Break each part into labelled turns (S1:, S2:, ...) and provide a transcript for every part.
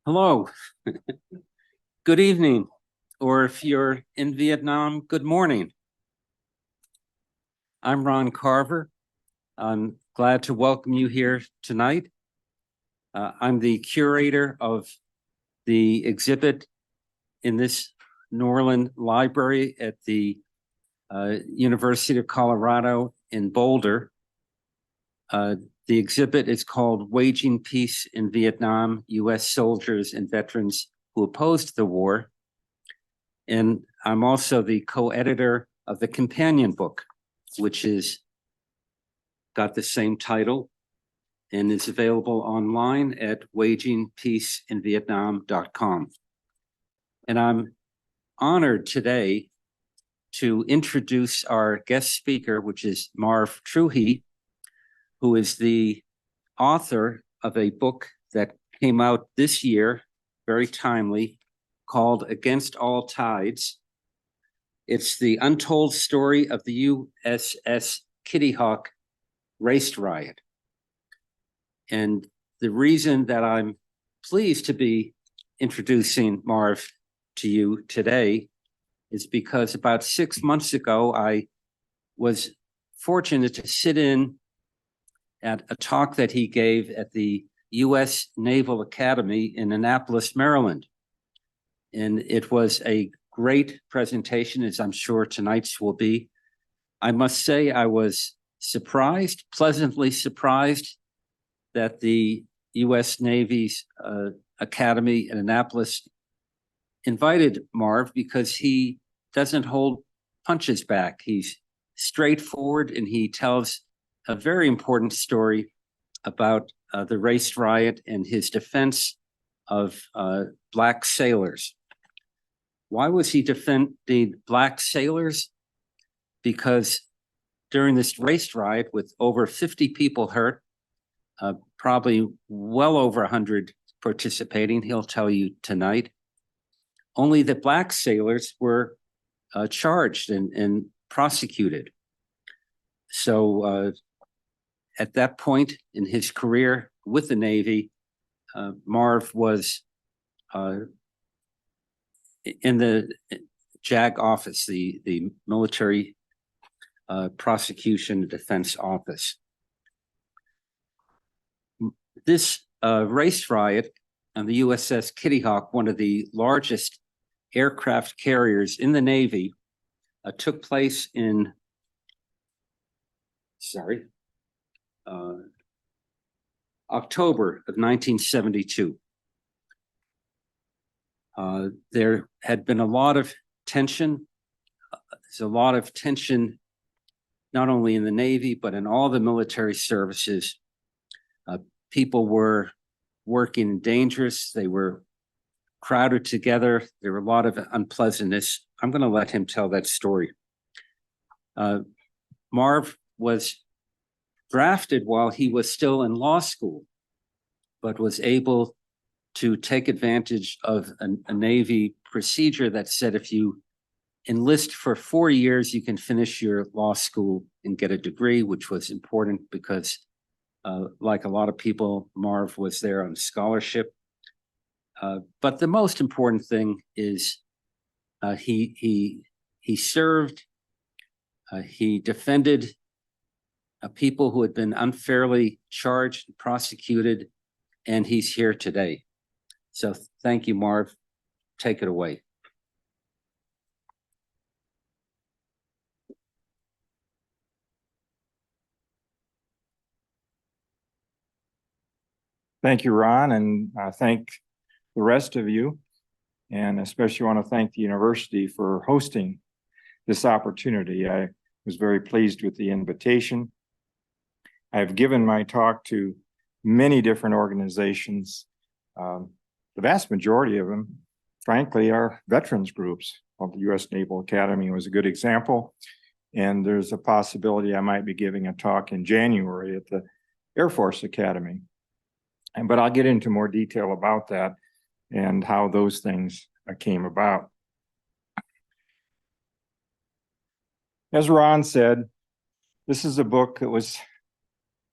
S1: Hello, good evening, or if you're in Vietnam, good morning. I'm Ron Carver. I'm glad to welcome you here tonight. I'm the curator of the exhibit in this Norlin library at the University of Colorado in Boulder. The exhibit is called Waging Peace in Vietnam, U.S. Soldiers and Veterans Who Opposed the War. And I'm also the co-editor of the companion book, which is got the same title and is available online at wagingpeaceinvietnam.com. And I'm honored today to introduce our guest speaker, which is Marv Truhe, who is the author of a book that came out this year, very timely, called Against All Tides. It's the untold story of the USS Kitty Hawk race riot. And the reason that I'm pleased to be introducing Marv to you today is because about 6 months ago, I was fortunate to sit in at a talk that he gave at the U.S. Naval Academy in Annapolis, Maryland. And it was a great presentation, as I'm sure tonight's will be. I must say I was surprised, pleasantly surprised, that the U.S. Navy's Academy in Annapolis invited Marv because he doesn't hold punches back. He's straightforward and he tells a very important story about the race riot and his defense of Black sailors. Why was he defending Black sailors? Because during this race riot with over 50 people hurt, probably well over 100 participating, he'll tell you tonight, only the Black sailors were charged and prosecuted. So at that point in his career with the Navy, Marv was in the JAG office, the Military Prosecution and Defense Office. This race riot on the USS Kitty Hawk, one of the largest aircraft carriers in the Navy, took place in, October of 1972. There had been a lot of tension. There's a lot of tension not only in the Navy, but in all the military services. People were working dangerous. They were crowded together. There were a lot of unpleasantness. I'm going to let him tell that story. Marv was drafted while he was still in law school, but was able to take advantage of a Navy procedure that said if you enlist for 4 years, you can finish your law school and get a degree, which was important because like a lot of people, Marv was there on scholarship. But the most important thing is he served, he defended people who had been unfairly charged and prosecuted, and he's here today. So thank you, Marv. Take it away.
S2: Thank you, Ron, and thank the rest of you, and especially want to thank the university for hosting this opportunity. I was very pleased with the invitation. I've given my talk to many different organizations. The vast majority of them, frankly, are veterans groups. Well, the U.S. Naval Academy was a good example, and there's a possibility I might be giving a talk in January at the Air Force Academy. But I'll get into more detail about that and how those things came about. As Ron said, this is a book that was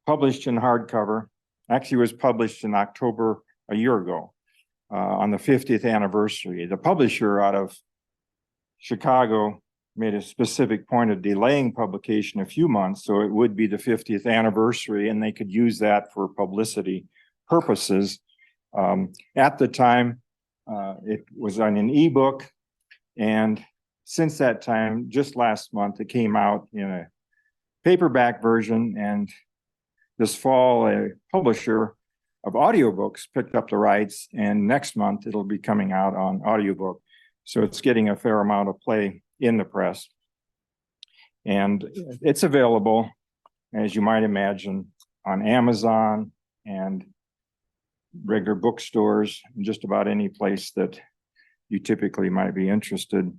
S2: published in hardcover. Actually, it was published in October a year ago. on the 50th anniversary. The publisher out of Chicago made a specific point of delaying publication a few months, so it would be the 50th anniversary, and they could use that for publicity purposes. At the time, it was on an ebook, and since that time, just last month, it came out in a paperback version, and this fall, a publisher of audiobooks picked up the rights, and next month it'll be coming out on audiobook. So it's getting a fair amount of play in the press. And it's available, as you might imagine, on Amazon and regular bookstores, and just about any place that you typically might be interested.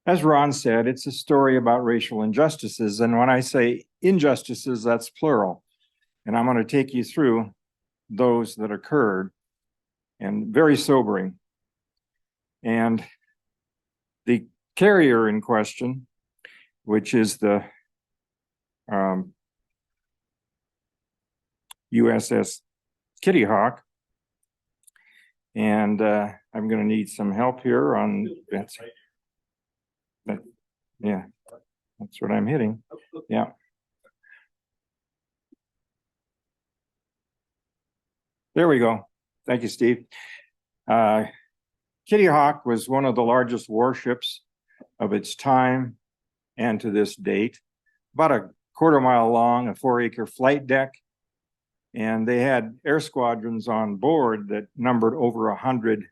S2: As Ron said, it's a story about racial injustices. And when I say injustices, that's plural. And I'm going to take you through those that occurred, and very sobering. And the carrier in question, which is the USS Kitty Hawk, and I'm going to need some help here on that. Yeah, that's what I'm hitting. Yeah. There we go. Thank you, Steve. Kitty Hawk was one of the largest warships of its time and to this date, about a quarter-mile long, a 4-acre flight deck, and they had air squadrons on board that numbered over 100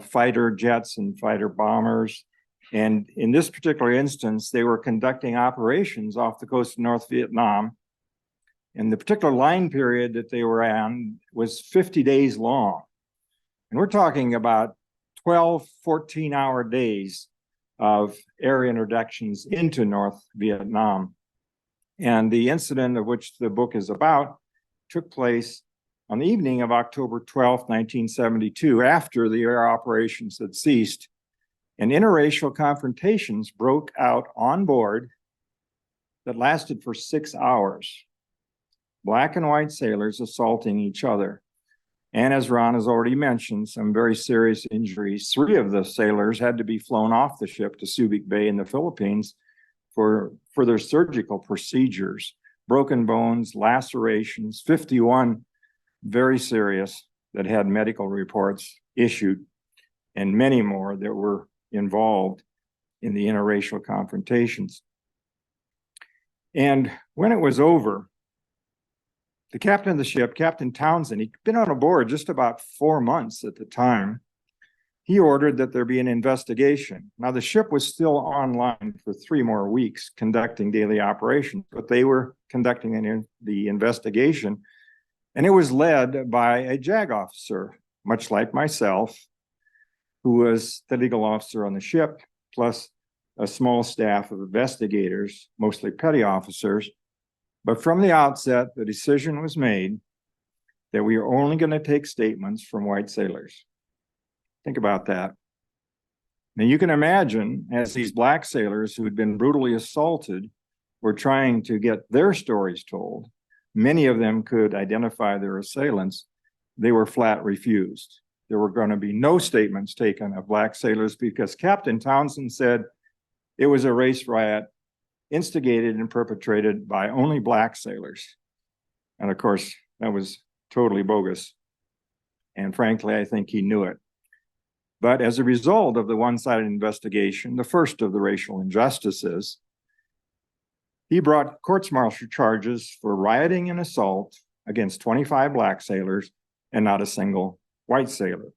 S2: fighter jets and fighter bombers. And in this particular instance, they were conducting operations off the coast of North Vietnam. And the particular line period that they were on was 50 days long. And we're talking about 12, 14-hour days of air introductions into North Vietnam. And the incident of which the book is about took place on the evening of October 12th, 1972, after the air operations had ceased. And interracial confrontations broke out on board that lasted for 6 hours. Black and white sailors assaulting each other. And as Ron has already mentioned, some very serious injuries. 3 of the sailors had to be flown off the ship to Subic Bay in the Philippines for further surgical procedures. Broken bones, lacerations, 51 very serious that had medical reports issued, and many more that were involved in the interracial confrontations. And when it was over, the captain of the ship, Captain Townsend, he'd been on board just about 4 months at the time. He ordered that there be an investigation. Now, the ship was still online for 3 more weeks conducting daily operations, but they were conducting the investigation, and it was led by a JAG officer, much like myself, who was the legal officer on the ship, plus a small staff of investigators, mostly petty officers. But from the outset, the decision was made that we are only going to take statements from white sailors. Think about that. Now you can imagine, as these black sailors who had been brutally assaulted were trying to get their stories told, many of them could identify their assailants. They were flat refused. There were going to be no statements taken of black sailors because Captain Townsend said it was a race riot instigated and perpetrated by only black sailors. And of course, that was totally bogus. And frankly, I think he knew it. But as a result of the one-sided investigation, the first of the racial injustices, he brought courts-martial charges for rioting and assault against 25 black sailors and not a single white sailor.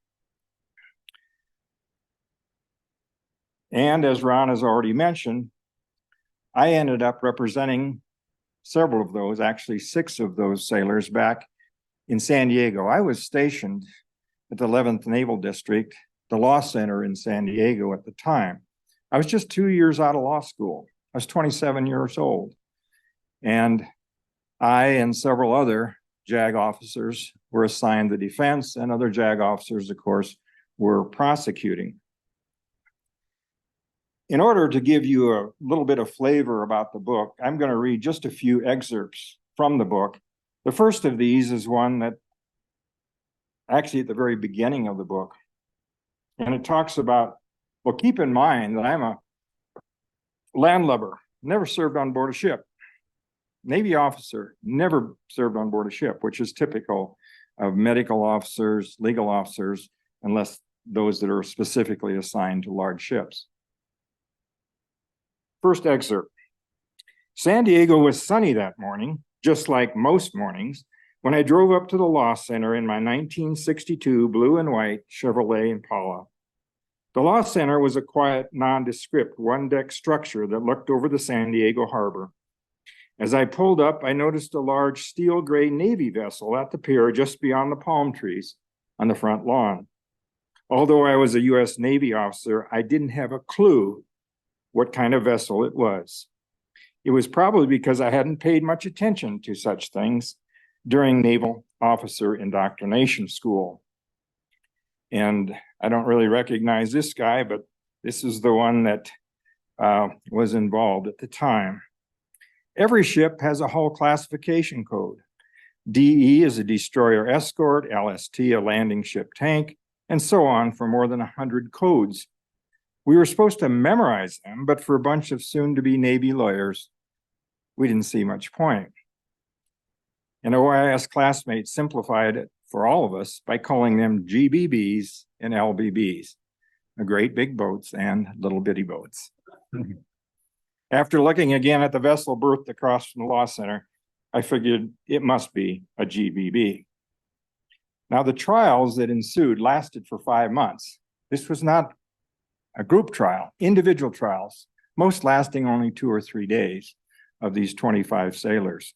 S2: And as Ron has already mentioned, I ended up representing several of those, actually 6 of those sailors back in San Diego. I was stationed at the 11th Naval District, the Law Center in San Diego at the time. I was just 2 years out of law school. I was 27 years old. And I and several other JAG officers were assigned the defense, and other JAG officers, of course, were prosecuting. In order to give you a little bit of flavor about the book, I'm going to read just a few excerpts from the book. The first of these is one that actually at the very beginning of the book. And it talks about, well, keep in mind that I'm a landlubber, never served on board a ship. Navy officer, never served on board a ship, which is typical of medical officers, legal officers, unless those that are specifically assigned to large ships. First excerpt. San Diego was sunny that morning, just like most mornings, when I drove up to the Law Center in my 1962 blue and white Chevrolet Impala. The Law Center was a quiet, nondescript one-deck structure that looked over the San Diego harbor. As I pulled up, I noticed a large steel gray Navy vessel at the pier just beyond the palm trees on the front lawn. Although I was a U.S. Navy officer, I didn't have a clue what kind of vessel it was. It was probably because I hadn't paid much attention to such things during Naval Officer Indoctrination School. And I don't really recognize this guy, but this is the one that was involved at the time. Every ship has a hull classification code. DE is a destroyer escort, LST a landing ship tank, and so on for more than 100 codes. We were supposed to memorize them, but for a bunch of soon-to-be Navy lawyers, we didn't see much point. And OIS classmates simplified it for all of us by calling them GBBs and LBBs, great big boats and little bitty boats. After looking again at the vessel berthed across from the Law Center, I figured it must be a GBB. Now, the trials that ensued lasted for 5 months. This was not a group trial, individual trials, most lasting only 2 or 3 days of these 25 sailors.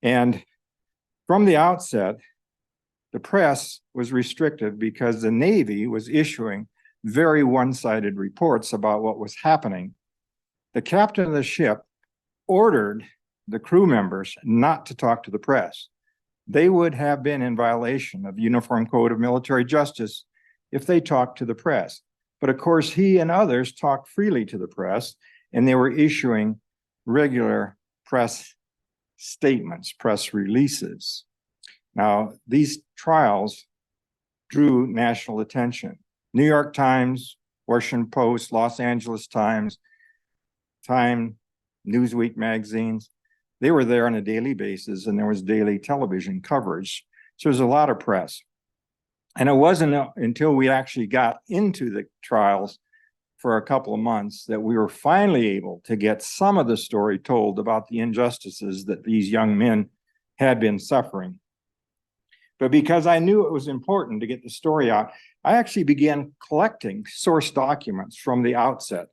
S2: And from the outset, the press was restricted because the Navy was issuing very one-sided reports about what was happening. The captain of the ship ordered the crew members not to talk to the press. They would have been in violation of the Uniform Code of Military Justice if they talked to the press. But of course, he and others talked freely to the press, and they were issuing regular press statements, press releases. Now, these trials drew national attention. New York Times, Washington Post, Los Angeles Times, Time, Newsweek magazines, they were there on a daily basis, and there was daily television coverage. So there's a lot of press. And it wasn't until we actually got into the trials for a couple of months that we were finally able to get some of the story told about the injustices that these young men had been suffering. But because I knew it was important to get the story out, I actually began collecting source documents from the outset.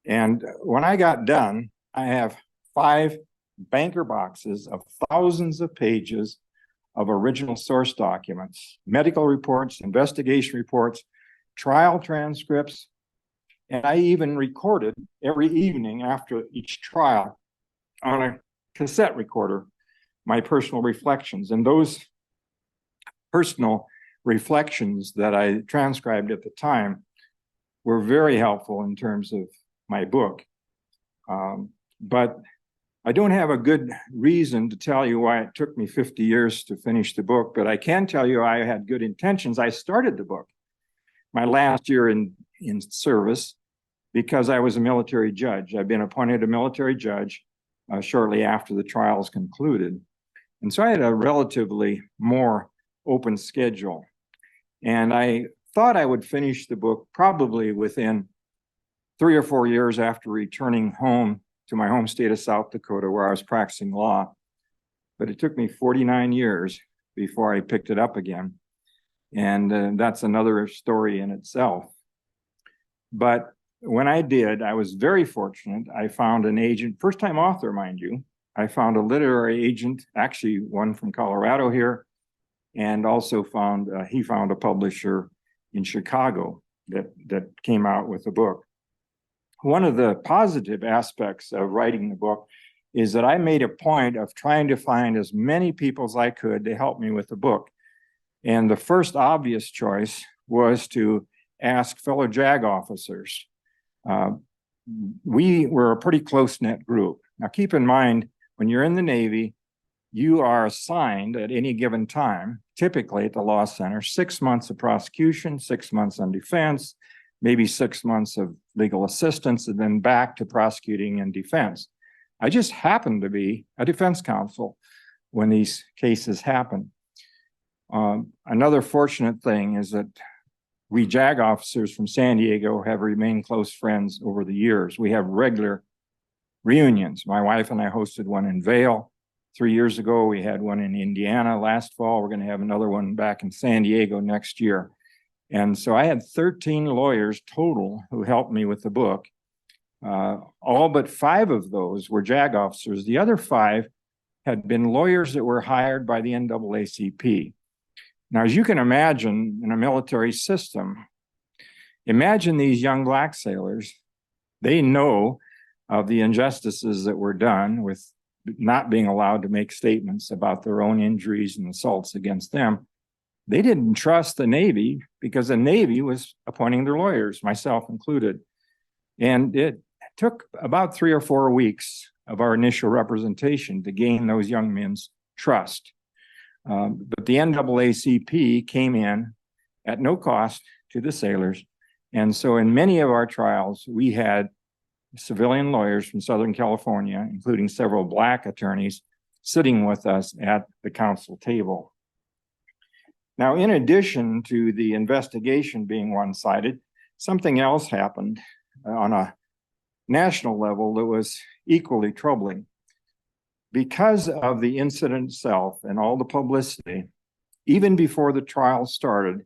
S2: And when I got done, I have 5 banker boxes of thousands of pages of original source documents, medical reports, investigation reports, trial transcripts, and I even recorded every evening after each trial on a cassette recorder my personal reflections. And those personal reflections that I transcribed at the time were very helpful in terms of my book. But I don't have a good reason to tell you why it took me 50 years to finish the book, but I can tell you I had good intentions. I started the book my last year in service because I was a military judge. I've been appointed a military judge shortly after the trials concluded. And so I had a relatively more open schedule. And I thought I would finish the book probably within 3 or 4 years after returning home to my home state of South Dakota, where I was practicing law. But it took me 49 years before I picked it up again. And that's another story in itself. But when I did, I was very fortunate. I found an agent, first-time author, mind you. I found a literary agent, actually one from Colorado here, and also he found a publisher in Chicago that came out with the book. One of the positive aspects of writing the book is that I made a point of trying to find as many people as I could to help me with the book. And the first obvious choice was to ask fellow JAG officers. We were a pretty close-knit group. Now, keep in mind, when you're in the Navy, you are assigned at any given time, typically at the law center, 6 months of prosecution, 6 months on defense, maybe 6 months of legal assistance, and then back to prosecuting and defense. I just happened to be a defense counsel when these cases happen. Another fortunate thing is that we JAG officers from San Diego have remained close friends over the years. We have regular reunions. My wife and I hosted one in Vail 3 years ago. We had one in Indiana last fall. We're going to have another one back in San Diego next year. And so I had 13 lawyers total who helped me with the book. All but 5 of those were JAG officers. The other 5 had been lawyers that were hired by the NAACP. Now, as you can imagine, in a military system, imagine these young black sailors. They know of the injustices that were done with not being allowed to make statements about their own injuries and assaults against them. They didn't trust the Navy because the Navy was appointing their lawyers, myself included. And it took about 3 or 4 weeks of our initial representation to gain those young men's trust. But the NAACP came in at no cost to the sailors. And so in many of our trials, we had civilian lawyers from Southern California, including several black attorneys, sitting with us at the council table. Now, in addition to the investigation being one-sided, something else happened on a national level that was equally troubling. Because of the incident itself and all the publicity, even before the trial started,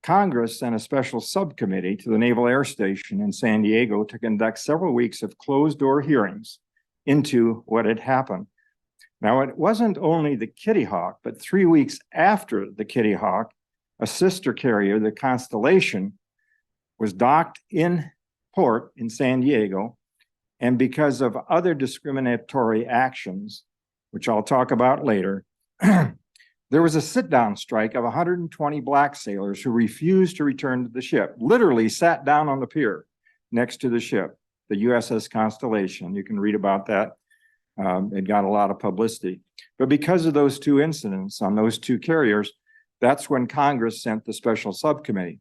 S2: Congress sent a special subcommittee to the Naval Air Station in San Diego to conduct several weeks of closed-door hearings into what had happened. Now, it wasn't only the Kitty Hawk, but 3 weeks after the Kitty Hawk, a sister carrier, the Constellation, was docked in port in San Diego. And because of other discriminatory actions, which I'll talk about later, there was a sit-down strike of 120 black sailors who refused to return to the ship, literally sat down on the pier next to the ship, the USS Constellation. You can read about that. It got a lot of publicity. But because of those 2 incidents on those 2 carriers, that's when Congress sent the special subcommittee.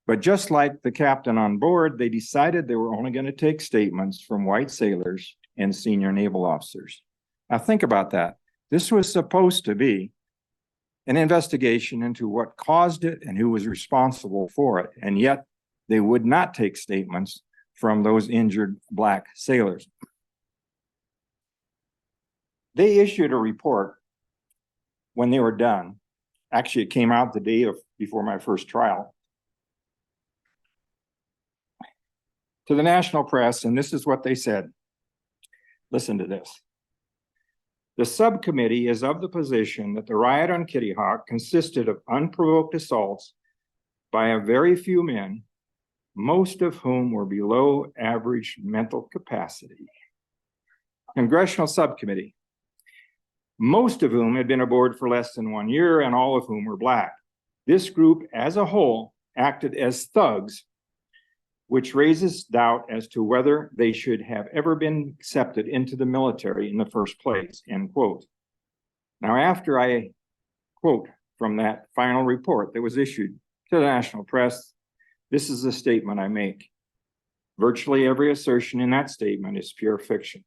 S2: But just like the captain on board, they decided they were only going to take statements from white sailors and senior naval officers. Now think about that. This was supposed to be an investigation into what caused it and who was responsible for it. And yet they would not take statements from those injured black sailors. They issued a report when they were done. Actually, it came out the day before my first trial, to the national press, and this is what they said. Listen to this. The subcommittee is of the position that the riot on Kitty Hawk consisted of unprovoked assaults by a very few men, most of whom were below average mental capacity. Congressional subcommittee, most of whom had been aboard for less than 1 year and all of whom were black. This group as a whole acted as thugs, which raises doubt as to whether they should have ever been accepted into the military in the first place, end quote. Now, after I quote from that final report that was issued to the national press, this is the statement I make. Virtually every assertion in that statement is pure fiction.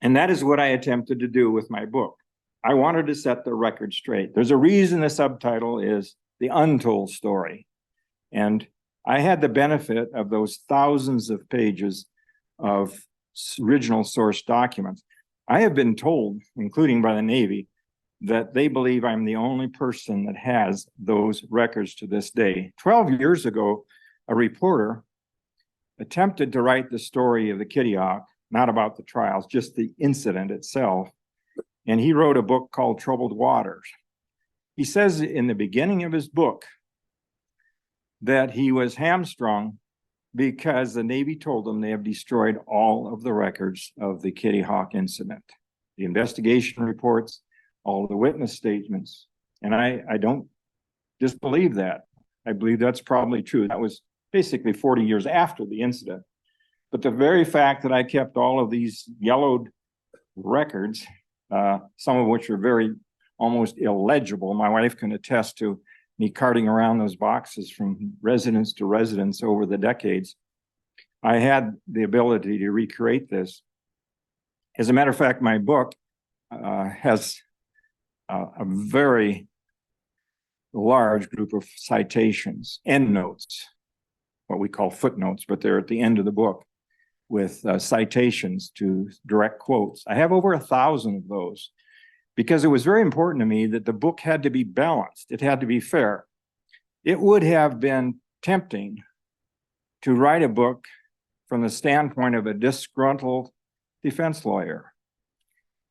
S2: And that is what I attempted to do with my book. I wanted to set the record straight. There's a reason the subtitle is The Untold Story. And I had the benefit of those thousands of pages of original source documents. I have been told, including by the Navy, that they believe I'm the only person that has those records to this day. 12 years ago, a reporter attempted to write the story of the Kitty Hawk, not about the trials, just the incident itself. And he wrote a book called Troubled Waters. He says in the beginning of his book that he was hamstrung because the Navy told him they have destroyed all of the records of the Kitty Hawk incident, the investigation reports, all the witness statements. And I don't disbelieve that. I believe that's probably true. That was basically 40 years after the incident. But the very fact that I kept all of these yellowed records some of which are very almost illegible. My wife can attest to me carting around those boxes from residence to residence over the decades. I had the ability to recreate this. As a matter of fact, my book has a very large group of citations, endnotes, what we call footnotes, but they're at the end of the book with citations to direct quotes. I have over 1,000 of those because it was very important to me that the book had to be balanced. It had to be fair. It would have been tempting to write a book from the standpoint of a disgruntled defense lawyer.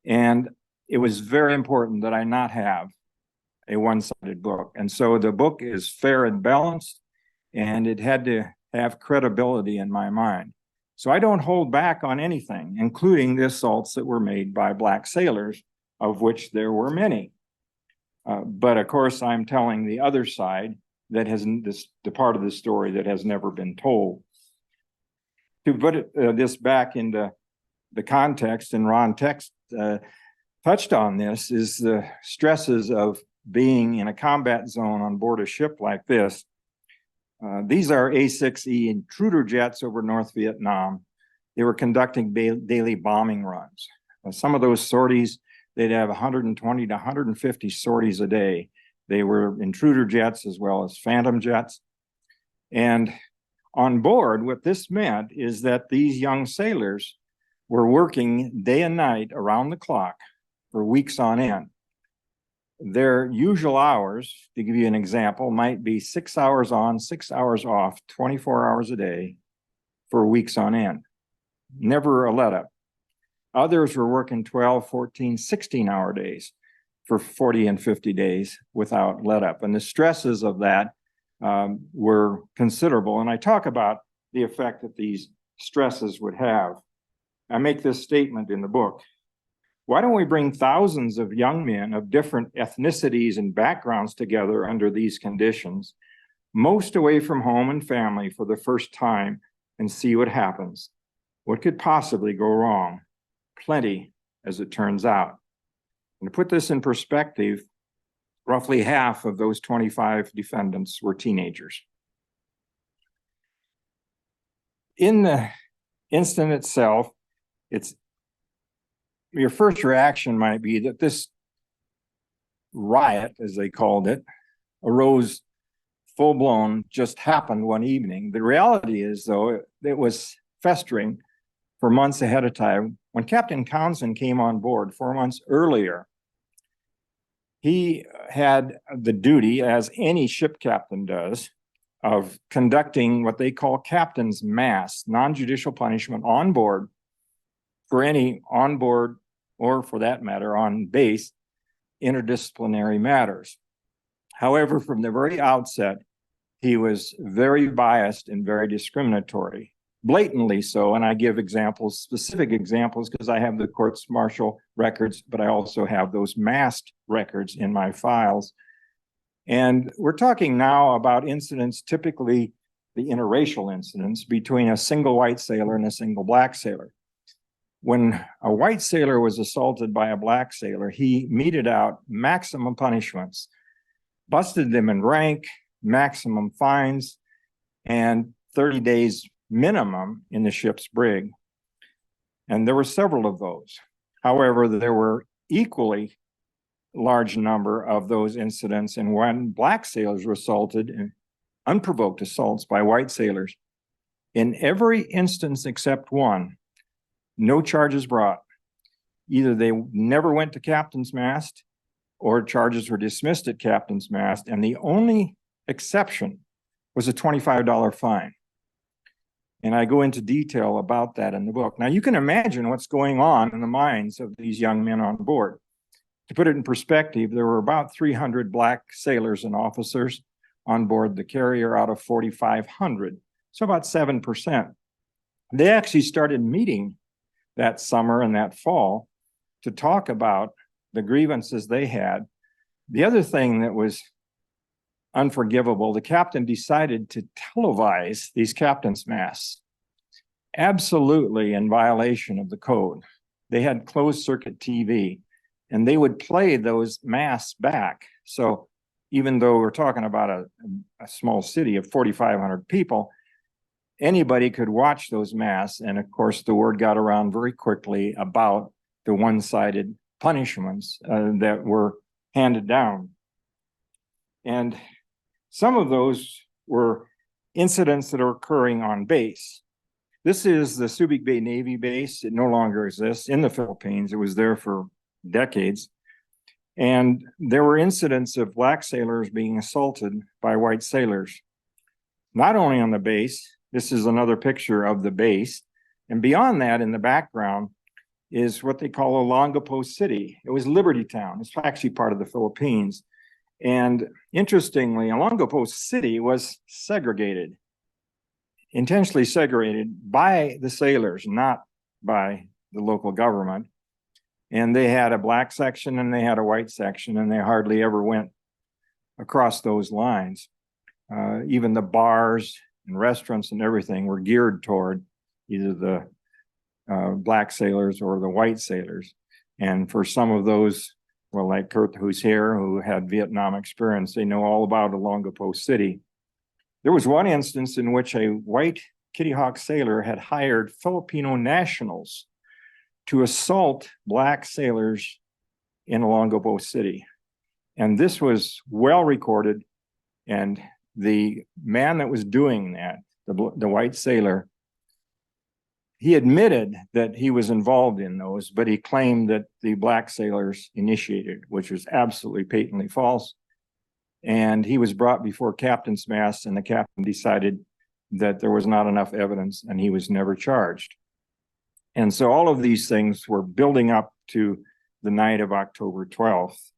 S2: And it was very important that I not have a one-sided book. And so the book is fair and balanced, and it had to have credibility in my mind. So I don't hold back on anything, including the assaults that were made by Black sailors, of which there were many. But of course, I'm telling the other side that has the part of the story that has never been told. To put this back into the context, and Ron touched on this, is the stresses of being in a combat zone on board a ship like this. These are A-6E intruder jets over North Vietnam. They were conducting daily bombing runs. Some of those sorties, they'd have 120 to 150 sorties a day. They were intruder jets as well as phantom jets. And on board, what this meant is that these young sailors were working day and night around the clock for weeks on end. Their usual hours, to give you an example, might be 6 hours on, 6 hours off, 24 hours a day for weeks on end. Never a let up. Others were working 12, 14, 16-hour days for 40 and 50 days without let up. And the stresses of that were considerable. And I talk about the effect that these stresses would have. I make this statement in the book. Why don't we bring thousands of young men of different ethnicities and backgrounds together under these conditions, most away from home and family for the first time, and see what happens? What could possibly go wrong? Plenty, as it turns out. And to put this in perspective, roughly half of those 25 defendants were teenagers. In the incident itself, your first reaction might be that this riot, as they called it, arose full-blown, just happened one evening. The reality is, though, it was festering for months ahead of time. When Captain Townsend came on board 4 months earlier, he had the duty, as any ship captain does, of conducting what they call captain's mass, non-judicial punishment on board for any on board, or for that matter, on base, interdisciplinary matters. However, from the very outset, he was very biased and very discriminatory, blatantly so. And I give examples, specific examples, because I have the courts martial records, but I also have those massed records in my files. And we're talking now about incidents, typically the interracial incidents between a single white sailor and a single Black sailor. When a white sailor was assaulted by a Black sailor, he meted out maximum punishments, busted them in rank, maximum fines, and 30 days minimum in the ship's brig. And there were several of those. However, there were equally large number of those incidents in when Black sailors were assaulted, in unprovoked assaults by white sailors. In every instance except one, no charges brought. Either they never went to captain's mast, or charges were dismissed at captain's mast, and the only exception was a $25 fine. And I go into detail about that in the book. Now, you can imagine what's going on in the minds of these young men on board. To put it in perspective, there were about 300 Black sailors and officers on board the carrier out of 4,500, so about 7%. They actually started meeting that summer and that fall to talk about the grievances they had. The other thing that was unforgivable, the captain decided to televise these captain's masts, absolutely in violation of the code. They had closed circuit TV. and they would play those mass back. So even though we're talking about a small city of 4,500 people, anybody could watch those mass. And of course, the word got around very quickly about the one-sided punishments that were handed down. And some of those were incidents that are occurring on base. This is the Subic Bay Navy base. It no longer exists in the Philippines. It was there for decades. And there were incidents of black sailors being assaulted by white sailors. Not only on the base, this is another picture of the base. And beyond that, in the background, is what they call Olongapo City. It was Liberty Town. It's actually part of the Philippines. And interestingly, Olongapo City was segregated, intentionally segregated by the sailors, not by the local government. And they had a black section and they had a white section, and they hardly ever went across those lines. Even the bars and restaurants and everything were geared toward either the black sailors or the white sailors. And for some of those, well, like Kurt, who's here, who had Vietnam experience, they know all about Olongapo City. There was one instance in which a white Kitty Hawk sailor had hired Filipino nationals to assault black sailors in Olongapo City. And this was well recorded. And the man that was doing that, the white sailor, he admitted that he was involved in those, but he claimed that the black sailors initiated, which was absolutely patently false. And he was brought before captain's mast, and the captain decided that there was not enough evidence, and he was never charged. And so all of these things were building up to the night of October 12th.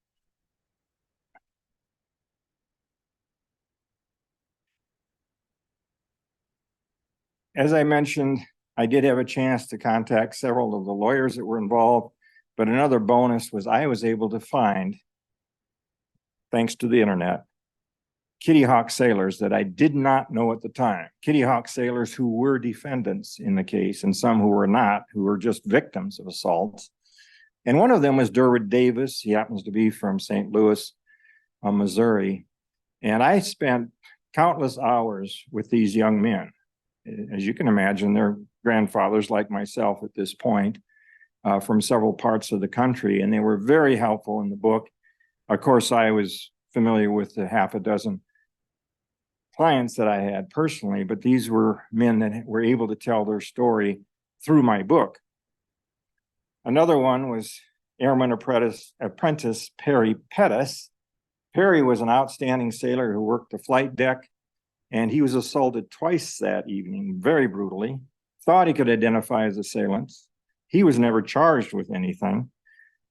S2: As I mentioned, I did have a chance to contact several of the lawyers that were involved, but another bonus was I was able to find, thanks to the internet, Kitty Hawk sailors that I did not know at the time. Kitty Hawk sailors who were defendants in the case, and some who were not, who were just victims of assaults. And one of them was Durwood Davis. He happens to be from St. Louis, Missouri. And I spent countless hours with these young men. As you can imagine, they're grandfathers like myself at this point, from several parts of the country, and they were very helpful in the book. Of course, I was familiar with the half a dozen clients that I had personally, but these were men that were able to tell their story through my book. Another one was Airman Apprentice Perry Pettis. Perry was an outstanding sailor who worked the flight deck, and he was assaulted twice that evening, very brutally. Thought he could identify his assailants. He was never charged with anything,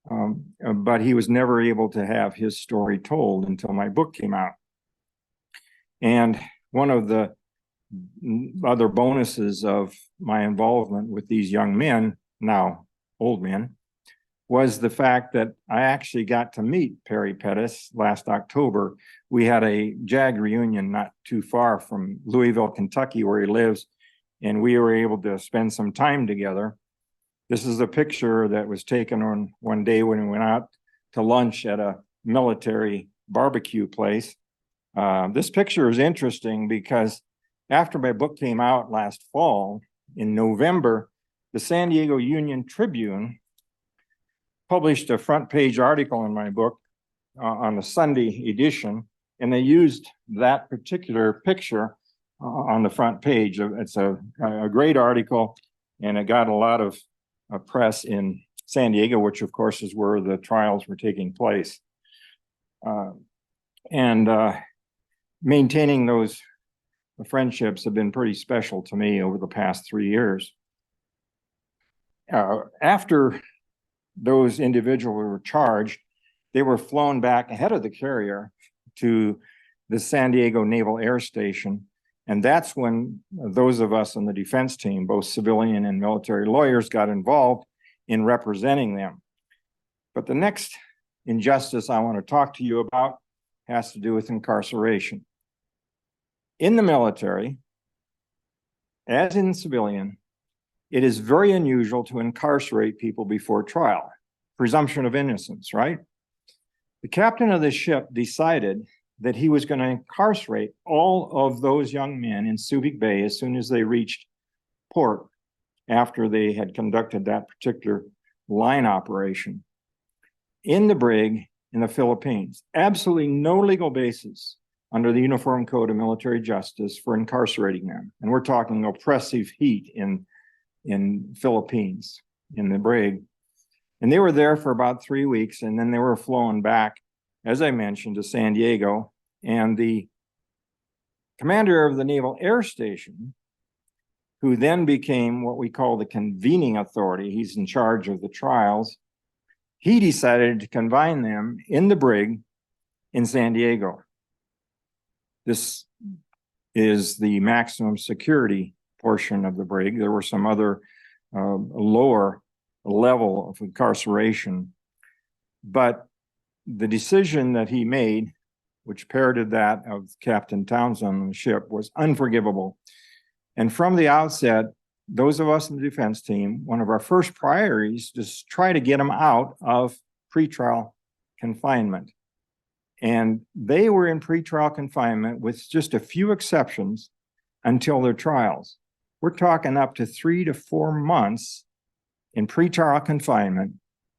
S2: but he was never able to have his story told until my book came out. And one of the other bonuses of my involvement with these young men, now old men, was the fact that I actually got to meet Perry Pettis last October. We had a JAG reunion not too far from Louisville, Kentucky, where he lives, and we were able to spend some time together. This is a picture that was taken on one day when we went out to lunch at a military barbecue place. This picture is interesting because after my book came out last fall, in November, the San Diego Union Tribune published a front page article in my book on the Sunday edition, and they used that particular picture on the front page. It's a great article, and it got a lot of press in San Diego, which of course is where the trials were taking place. Maintaining those friendships have been pretty special to me over the past 3 years. After those individuals were charged, they were flown back ahead of the carrier to the San Diego Naval Air Station. And that's when those of us on the defense team, both civilian and military lawyers, got involved in representing them. But the next injustice I want to talk to you about has to do with incarceration. In the military, as in civilian, it is very unusual to incarcerate people before trial. presumption of innocence, right? The captain of the ship decided that he was going to incarcerate all of those young men in Subic Bay as soon as they reached port after they had conducted that particular line operation in the brig in the Philippines. Absolutely no legal basis under the Uniform Code of Military Justice for incarcerating them. And we're talking oppressive heat in Philippines, in the brig. And they were there for about 3 weeks, and then they were flown back, as I mentioned, to San Diego. And the commander of the Naval Air Station, who then became what we call the convening authority, he's in charge of the trials, he decided to confine them in the brig in San Diego. This is the maximum security portion of the brig. There were some other lower level of incarceration, but the decision that he made, which parroted that of Captain Townsend on the ship, was unforgivable. And from the outset, those of us in the defense team, one of our first priorities is try to get them out of pretrial confinement. And they were in pretrial confinement with just a few exceptions until their trials. We're talking up to 3 to 4 months in pretrial confinement,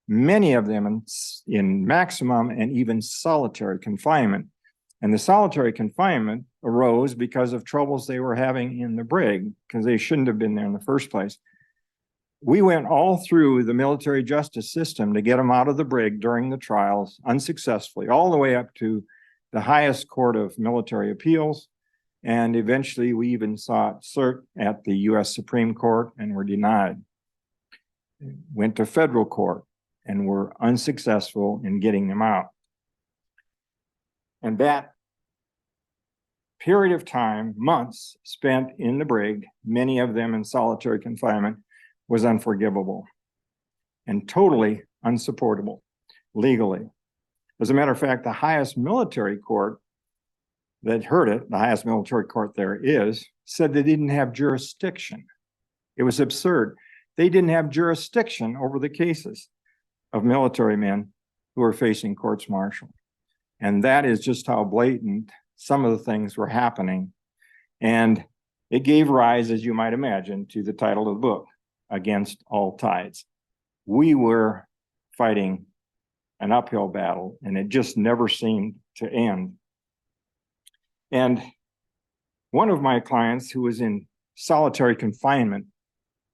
S2: many of them in maximum and even solitary confinement. And the solitary confinement arose because of troubles they were having in the brig, because they shouldn't have been there in the first place. We went all through the military justice system to get them out of the brig during the trials unsuccessfully, all the way up to the highest court of military appeals. And eventually we even sought cert at the US Supreme Court and were denied. Went to federal court and were unsuccessful in getting them out. And that period of time, months spent in the brig, many of them in solitary confinement, was unforgivable and totally unsupportable legally. As a matter of fact, the highest military court that heard it, the highest military court there is, said they didn't have jurisdiction. It was absurd. They didn't have jurisdiction over the cases of military men who were facing courts-martial. And that is just how blatant some of the things were happening. And it gave rise, as you might imagine, to the title of the book, Against All Tides. We were fighting an uphill battle, and it just never seemed to end. And one of my clients, who was in solitary confinement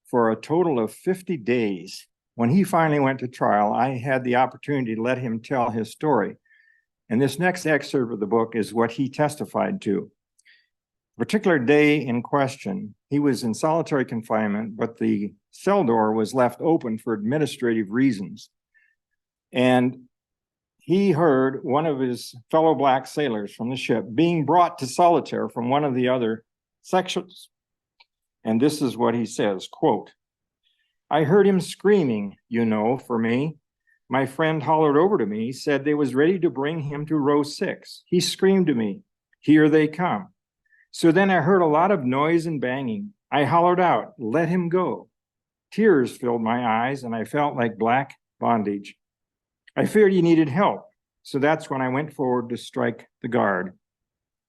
S2: for a total of 50 days, when he finally went to trial, I had the opportunity to let him tell his story. And this next excerpt of the book is what he testified to. A particular day in question, he was in solitary confinement, but the cell door was left open for administrative reasons. And he heard one of his fellow black sailors from the ship being brought to solitary from one of the other sections. And this is what he says, quote, "I heard him screaming, you know, for me. My friend hollered over to me, said they was ready to bring him to row 6. He screamed to me, 'Here they come.' So then I heard a lot of noise and banging. I hollered out, 'Let him go.' Tears filled my eyes and I felt like black bondage. I feared he needed help. So that's when I went forward to strike the guard.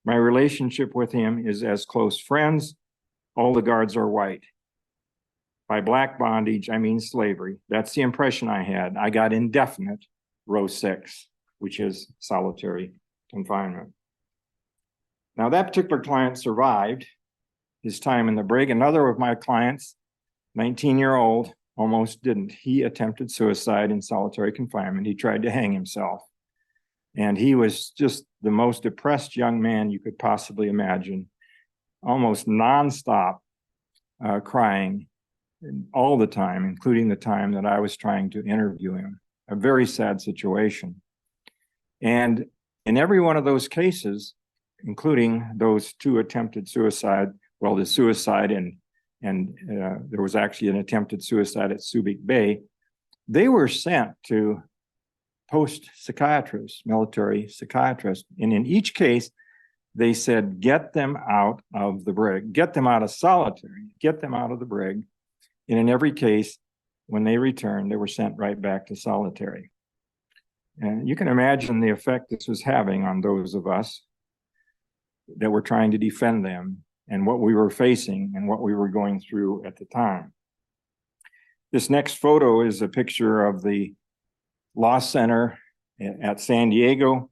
S2: My relationship with him is as close friends. All the guards are white. By black bondage, I mean slavery. That's the impression I had. I got indefinite row 6, which is solitary confinement." Now, that particular client survived his time in the brig. Another of my clients, 19-year-old, almost didn't. He attempted suicide in solitary confinement. He tried to hang himself. And he was just the most depressed young man you could possibly imagine, almost nonstop crying all the time, including the time that I was trying to interview him. A very sad situation. And in every one of those cases, including those 2 attempted suicide, well, the suicide and there was actually an attempted suicide at Subic Bay, they were sent to post-psychiatrists, military psychiatrists. And in each case, they said, get them out of the brig, get them out of solitary, get them out of the brig. And in every case, when they returned, they were sent right back to solitary. And you can imagine the effect this was having on those of us that were trying to defend them and what we were facing and what we were going through at the time. This next photo is a picture of the Law Center at San Diego.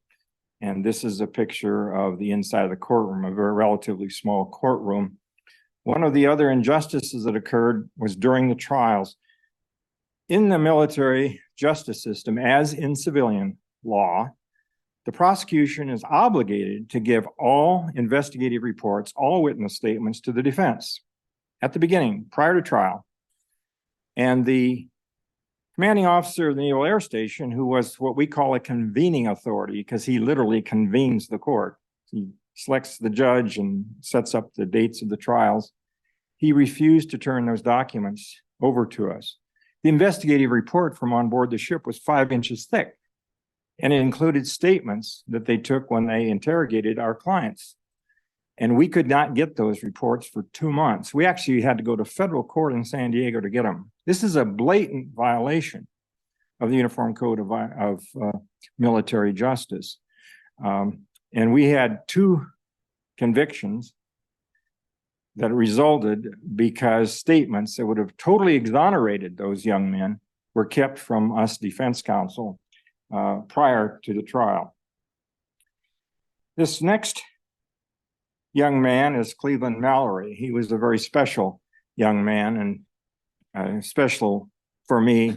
S2: And this is a picture of the inside of the courtroom, a very relatively small courtroom. One of the other injustices that occurred was during the trials. In the military justice system, as in civilian law, the prosecution is obligated to give all investigative reports, all witness statements to the defense at the beginning, prior to trial. And the commanding officer of the Naval Air Station, who was what we call a convening authority, because he literally convenes the court. He selects the judge and sets up the dates of the trials. He refused to turn those documents over to us. The investigative report from on board the ship was 5 inches thick, and it included statements that they took when they interrogated our clients. And we could not get those reports for 2 months. We actually had to go to federal court in San Diego to get them. This is a blatant violation of the Uniform Code of Military Justice. And we had 2 convictions that resulted because statements that would have totally exonerated those young men were kept from us defense counsel prior to the trial. This next young man is Cleveland Mallory. He was a very special young man and special for me.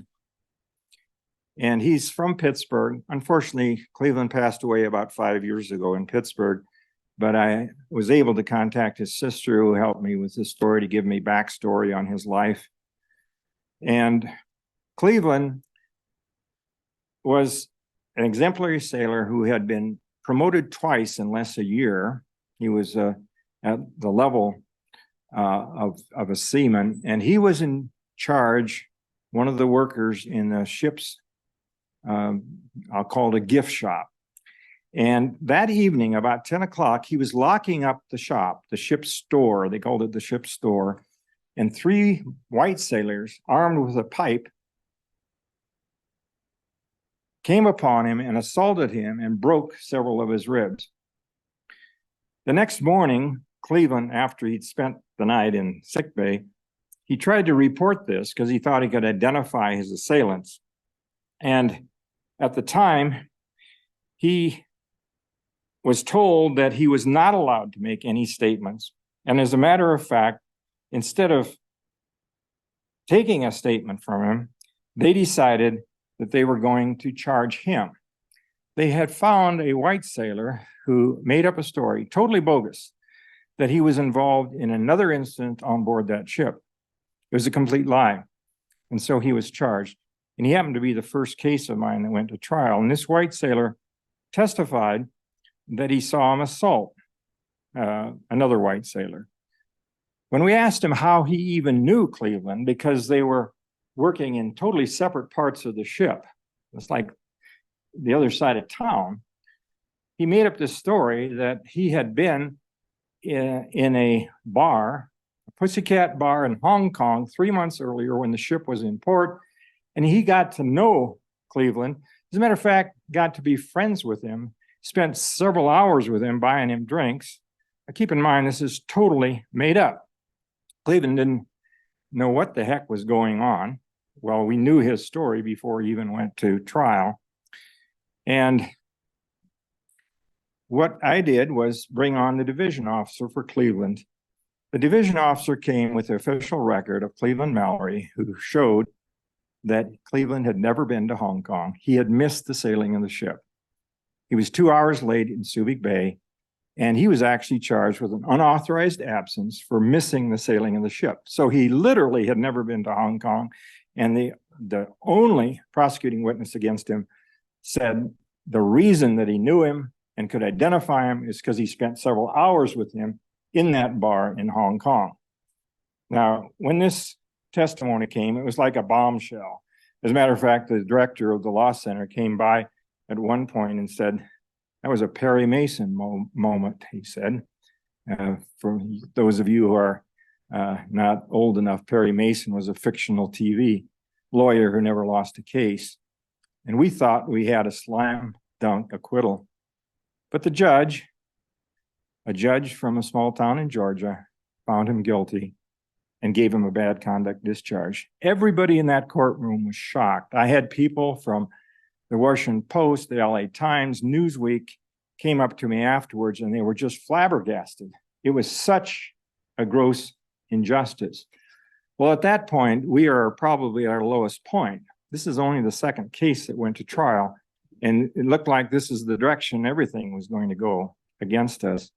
S2: And he's from Pittsburgh. Unfortunately, Cleveland passed away about 5 years ago in Pittsburgh, but I was able to contact his sister who helped me with this story to give me backstory on his life. And Cleveland was an exemplary sailor who had been promoted twice in less a year. He was at the level of a seaman, and he was in charge, one of the workers in the ship's, I'll call it a gift shop. And that evening, about 10 o'clock, he was locking up the shop, the ship's store. They called it the ship's store. And 3 white sailors, armed with a pipe, came upon him and assaulted him and broke several of his ribs. The next morning, Cleveland, after he'd spent the night in sickbay, he tried to report this because he thought he could identify his assailants. And at the time, he was told that he was not allowed to make any statements. And as a matter of fact, instead of taking a statement from him, they decided that they were going to charge him. They had found a white sailor who made up a story, totally bogus, that he was involved in another incident on board that ship. It was a complete lie. And so he was charged. And he happened to be the first case of mine that went to trial. And this white sailor testified that he saw him assault another white sailor. When we asked him how he even knew Cleveland, because they were working in totally separate parts of the ship, it's like the other side of town, he made up this story that he had been in a bar, a Pussycat bar in Hong Kong 3 months earlier when the ship was in port, and he got to know Cleveland. As a matter of fact, got to be friends with him, spent several hours with him, buying him drinks. Keep in mind, this is totally made up. Cleveland didn't know what the heck was going on. Well, we knew his story before he even went to trial. And what I did was bring on the division officer for Cleveland. The division officer came with the official record of Cleveland Mallory, who showed that Cleveland had never been to Hong Kong. He had missed the sailing of the ship. He was 2 hours late in Subic Bay, and he was actually charged with an unauthorized absence for missing the sailing of the ship. So he literally had never been to Hong Kong, and the only prosecuting witness against him said the reason that he knew him and could identify him is because he spent several hours with him in that bar in Hong Kong. Now, when this testimony came, it was like a bombshell. As a matter of fact, the director of the law center came by at one point and said, that was a Perry Mason moment, he said. For those of you who are not old enough, Perry Mason was a fictional TV lawyer who never lost a case. And we thought we had a slam dunk acquittal. But the judge, a judge from a small town in Georgia, found him guilty and gave him a bad conduct discharge. Everybody in that courtroom was shocked. I had people from the Washington Post, the LA Times, Newsweek came up to me afterwards and they were just flabbergasted. It was such a gross injustice. Well, at that point, we are probably at our lowest point. This is only the second case that went to trial, and it looked like this is the direction everything was going to go against us.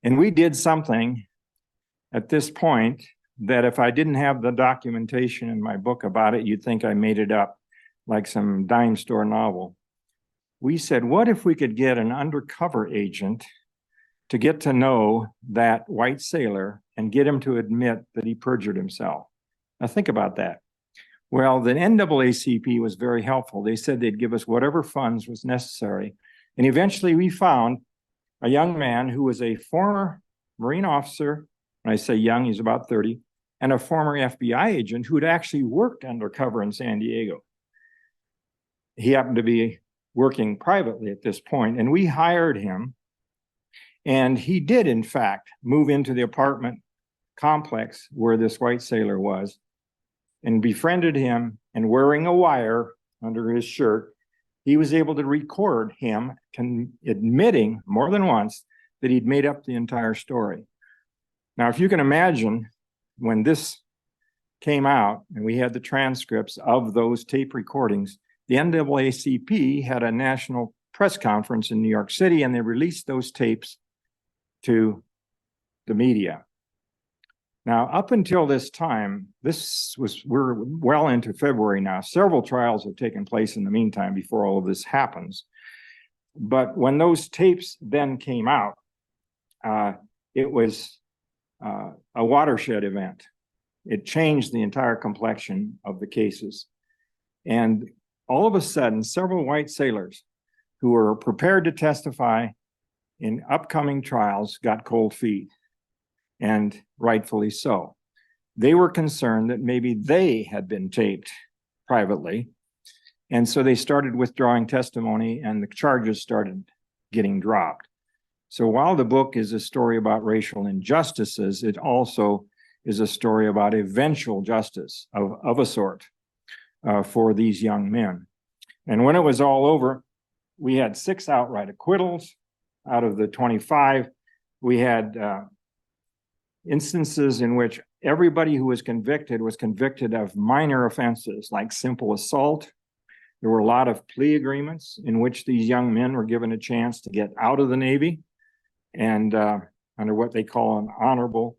S2: And we did something at this point that if I didn't have the documentation in my book about it, you'd think I made it up like some dime store novel. We said, what if we could get an undercover agent to get to know that white sailor and get him to admit that he perjured himself? Now think about that. Well, the NAACP was very helpful. They said they'd give us whatever funds was necessary. And eventually we found a young man who was a former Marine officer. When I say young, he's about 30, and a former FBI agent who had actually worked undercover in San Diego. He happened to be working privately at this point, and we hired him. And he did, in fact, move into the apartment complex where this white sailor was and befriended him, and wearing a wire under his shirt, he was able to record him admitting more than once that he'd made up the entire story. Now, if you can imagine, when this came out and we had the transcripts of those tape recordings, the NAACP had a national press conference in New York City, and they released those tapes to the media. Now, up until this time, we're well into February now. Several trials have taken place in the meantime before all of this happens. But when those tapes then came out, it was a watershed event. It changed the entire complexion of the cases. And all of a sudden, several white sailors who were prepared to testify in upcoming trials got cold feet, and rightfully so. They were concerned that maybe they had been taped privately, and so they started withdrawing testimony and the charges started getting dropped. So while the book is a story about racial injustices, it also is a story about eventual justice of a sort for these young men. And when it was all over, we had 6 outright acquittals out of the 25. We had instances in which everybody who was convicted of minor offenses like simple assault. There were a lot of plea agreements in which these young men were given a chance to get out of the Navy and under what they call an honorable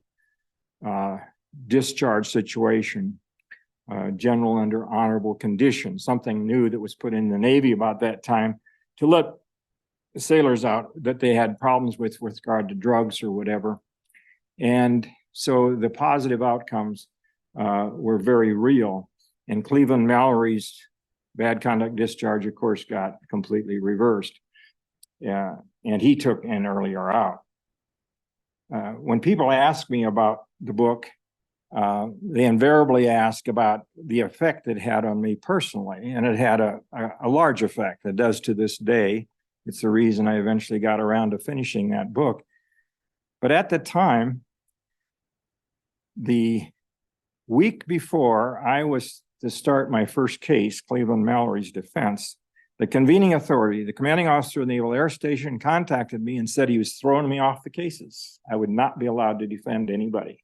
S2: discharge situation, general under honorable conditions, something new that was put in the Navy about that time to let the sailors out that they had problems with regard to drugs or whatever. And so the positive outcomes were very real. And Cleveland Mallory's bad conduct discharge, of course, got completely reversed. And he took an earlier out. When people ask me about the book, they invariably ask about the effect it had on me personally. And it had a large effect. It does to this day. It's the reason I eventually got around to finishing that book. But at the time, the week before I was to start my first case, Cleveland Mallory's defense, the convening authority, the commanding officer of the Naval Air Station, contacted me and said he was throwing me off the cases. I would not be allowed to defend anybody.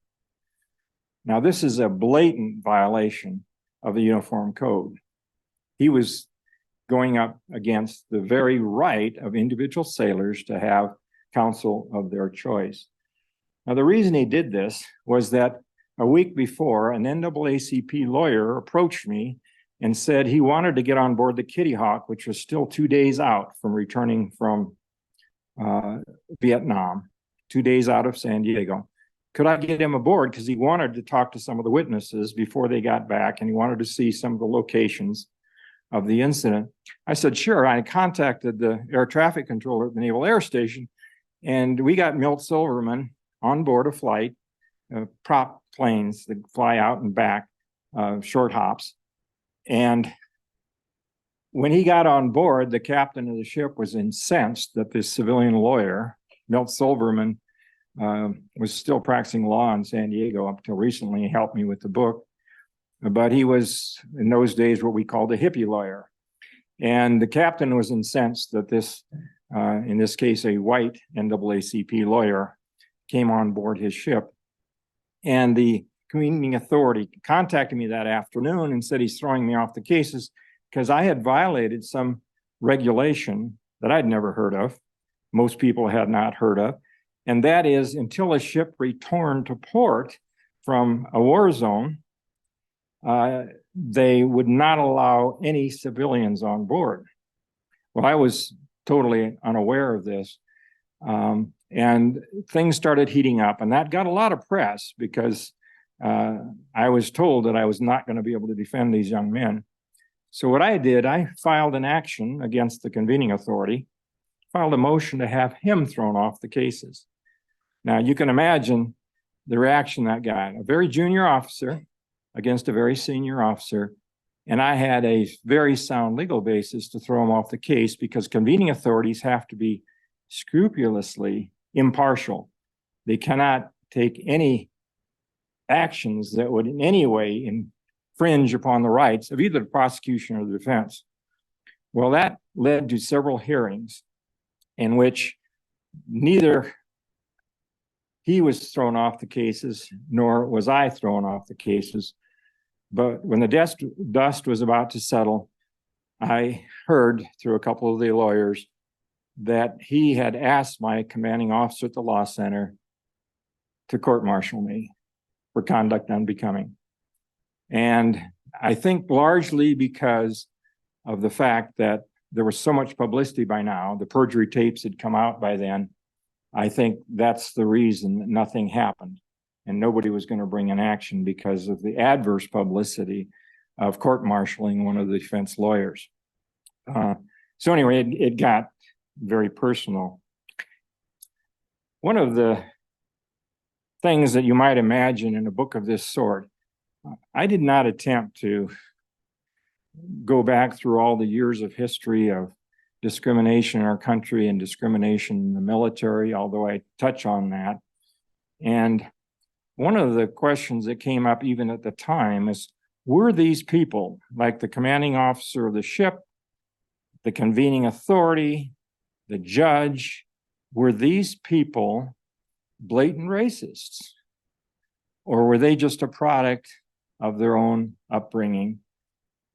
S2: Now, this is a blatant violation of the Uniform Code. He was going up against the very right of individual sailors to have counsel of their choice. Now, the reason he did this was that a week before, an NAACP lawyer approached me and said he wanted to get on board the Kitty Hawk, which was still 2 days out from returning from Vietnam, 2 days out of San Diego. Could I get him aboard? Because he wanted to talk to some of the witnesses before they got back, and he wanted to see some of the locations of the incident. I said, sure. I contacted the air traffic controller at the Naval Air Station, and we got Milt Silverman on board a flight, prop planes that fly out and back, short hops. And when he got on board, the captain of the ship was incensed that this civilian lawyer, Milt Silverman, was still practicing law in San Diego up until recently. He helped me with the book. But he was, in those days, what we called a hippie lawyer. And the captain was incensed that this, in this case, a white NAACP lawyer came on board his ship. And the convening authority contacted me that afternoon and said he's throwing me off the cases because I had violated some regulation that I'd never heard of, most people had not heard of. And that is, until a ship returned to port from a war zone, they would not allow any civilians on board. Well, I was totally unaware of this. And things started heating up, and that got a lot of press because I was told that I was not going to be able to defend these young men. So what I did, I filed an action against the convening authority, filed a motion to have him thrown off the cases. Now, you can imagine the reaction that got. A very junior officer against a very senior officer, and I had a very sound legal basis to throw him off the case because convening authorities have to be scrupulously impartial. They cannot take any actions that would in any way infringe upon the rights of either the prosecution or the defense. Well, that led to several hearings in which neither he was thrown off the cases, nor was I thrown off the cases. But when the dust was about to settle, I heard through a couple of the lawyers that he had asked my commanding officer at the law center to court-martial me for conduct unbecoming. And I think largely because of the fact that there was so much publicity by now, the perjury tapes had come out by then. I think that's the reason that nothing happened and nobody was going to bring an action because of the adverse publicity of court-martialing one of the defense lawyers. So anyway, it got very personal. One of the things that you might imagine in a book of this sort, I did not attempt to go back through all the years of history of discrimination in our country and discrimination in the military, although I touch on that. And one of the questions that came up even at the time is, were these people, like the commanding officer of the ship, the convening authority, the judge, were these people blatant racists? Or were they just a product of their own upbringing?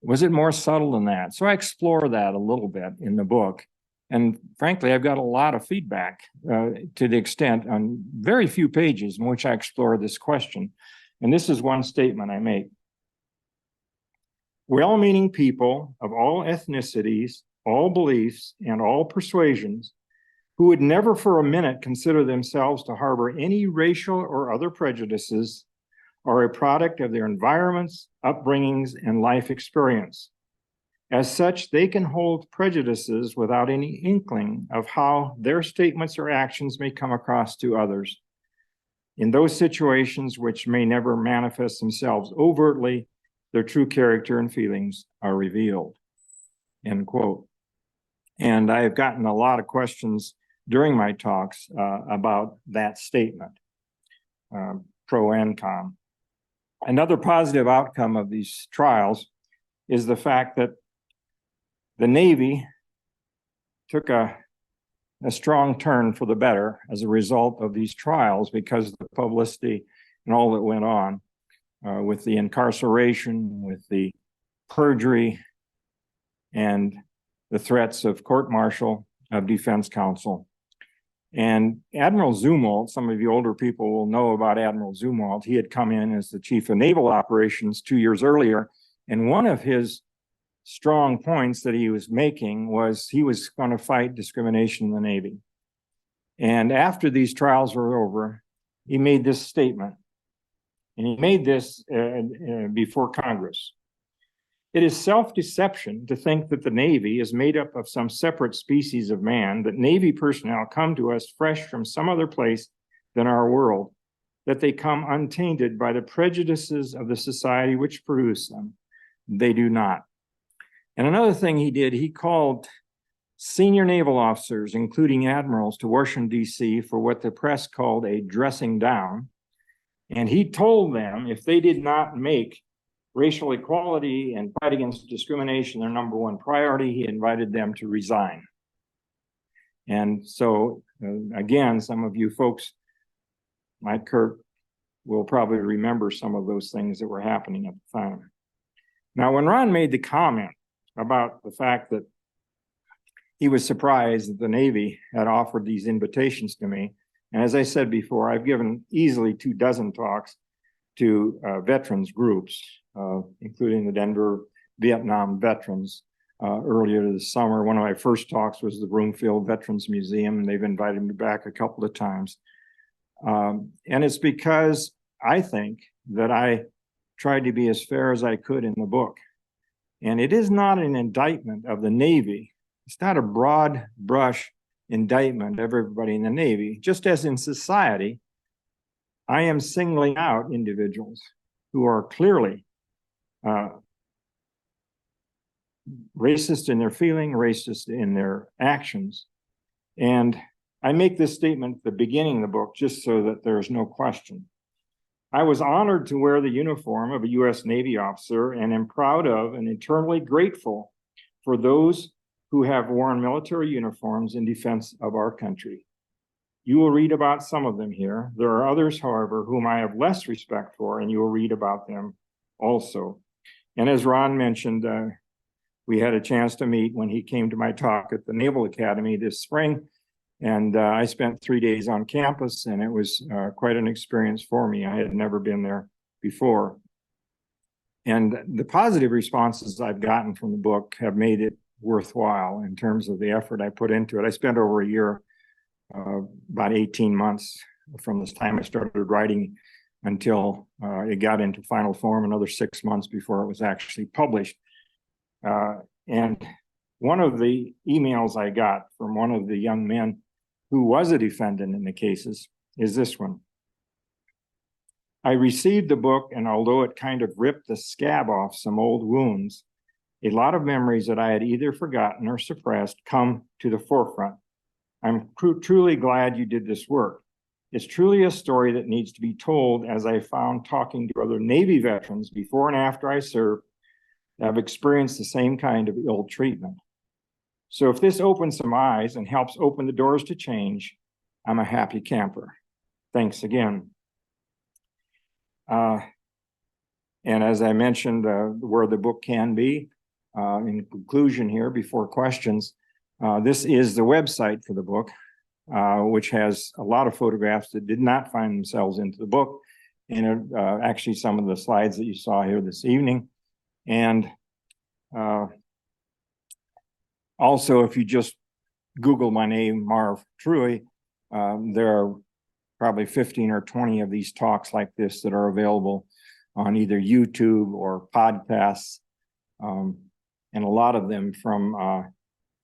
S2: Was it more subtle than that? So I explore that a little bit in the book. And frankly, I've got a lot of feedback to the extent on very few pages in which I explore this question. And this is one statement I make. Well-meaning people of all ethnicities, all beliefs, and all persuasions who would never for a minute consider themselves to harbor any racial or other prejudices are a product of their environments, upbringings, and life experience. As such, they can hold prejudices without any inkling of how their statements or actions may come across to others. In those situations which may never manifest themselves overtly, their true character and feelings are revealed. End quote. And I have gotten a lot of questions during my talks about that statement, pro and con. Another positive outcome of these trials is the fact that the Navy took a strong turn for the better as a result of these trials because of the publicity and all that went on with the incarceration, with the perjury, and the threats of court-martial, of defense counsel. And Admiral Zumwalt, some of you older people will know about Admiral Zumwalt. He had come in as the chief of naval operations 2 years earlier. And one of his strong points that he was making was he was going to fight discrimination in the Navy. And after these trials were over, he made this statement. And he made this before Congress. It is self-deception to think that the Navy is made up of some separate species of man, that Navy personnel come to us fresh from some other place than our world, that they come untainted by the prejudices of the society which produced them, They do not. And another thing he did, he called senior naval officers, including admirals, to Washington, D.C. for what the press called a dressing down. And he told them if they did not make racial equality and fight against discrimination their number one priority, he invited them to resign. And so, again, some of you folks, like Kurt, will probably remember some of those things that were happening at the time. Now, when Ron made the comment about the fact that he was surprised that the Navy had offered these invitations to me, and as I said before, I've given easily 24 talks to veterans groups, including the Denver Vietnam veterans. Earlier this summer, one of my first talks was the Broomfield Veterans Museum, and they've invited me back a couple of times. And it's because I think that I tried to be as fair as I could in the book. And it is not an indictment of the Navy. It's not a broad brush indictment of everybody in the Navy. Just as in society, I am singling out individuals who are clearly racist in their feeling, racist in their actions. And I make this statement at the beginning of the book just so that there's no question. I was honored to wear the uniform of a U.S. Navy officer and am proud of and eternally grateful for those who have worn military uniforms in defense of our country. You will read about some of them here. There are others, however, whom I have less respect for, and you will read about them also. And as Ron mentioned, we had a chance to meet when he came to my talk at the Naval Academy this spring. And I spent 3 days on campus, and it was quite an experience for me. I had never been there before. And the positive responses I've gotten from the book have made it worthwhile in terms of the effort I put into it. I spent over a year, about 18 months from this time I started writing until it got into final form, another 6 months before it was actually published. And one of the emails I got from one of the young men who was a defendant in the cases is this one. I received the book, and although it kind of ripped the scab off some old wounds, a lot of memories that I had either forgotten or suppressed come to the forefront. I'm truly glad you did this work. It's truly a story that needs to be told, as I found talking to other Navy veterans before and after I served that have experienced the same kind of ill treatment. So if this opens some eyes and helps open the doors to change, I'm a happy camper. Thanks again. And as I mentioned, where the book can be, in conclusion here, before questions, this is the website for the book, which has a lot of photographs that did not find themselves into the book, and actually some of the slides that you saw here this evening. And also, if you just Google my name, Marv Truhe, there are probably 15 or 20 of these talks like this that are available on either YouTube or podcasts, and a lot of them from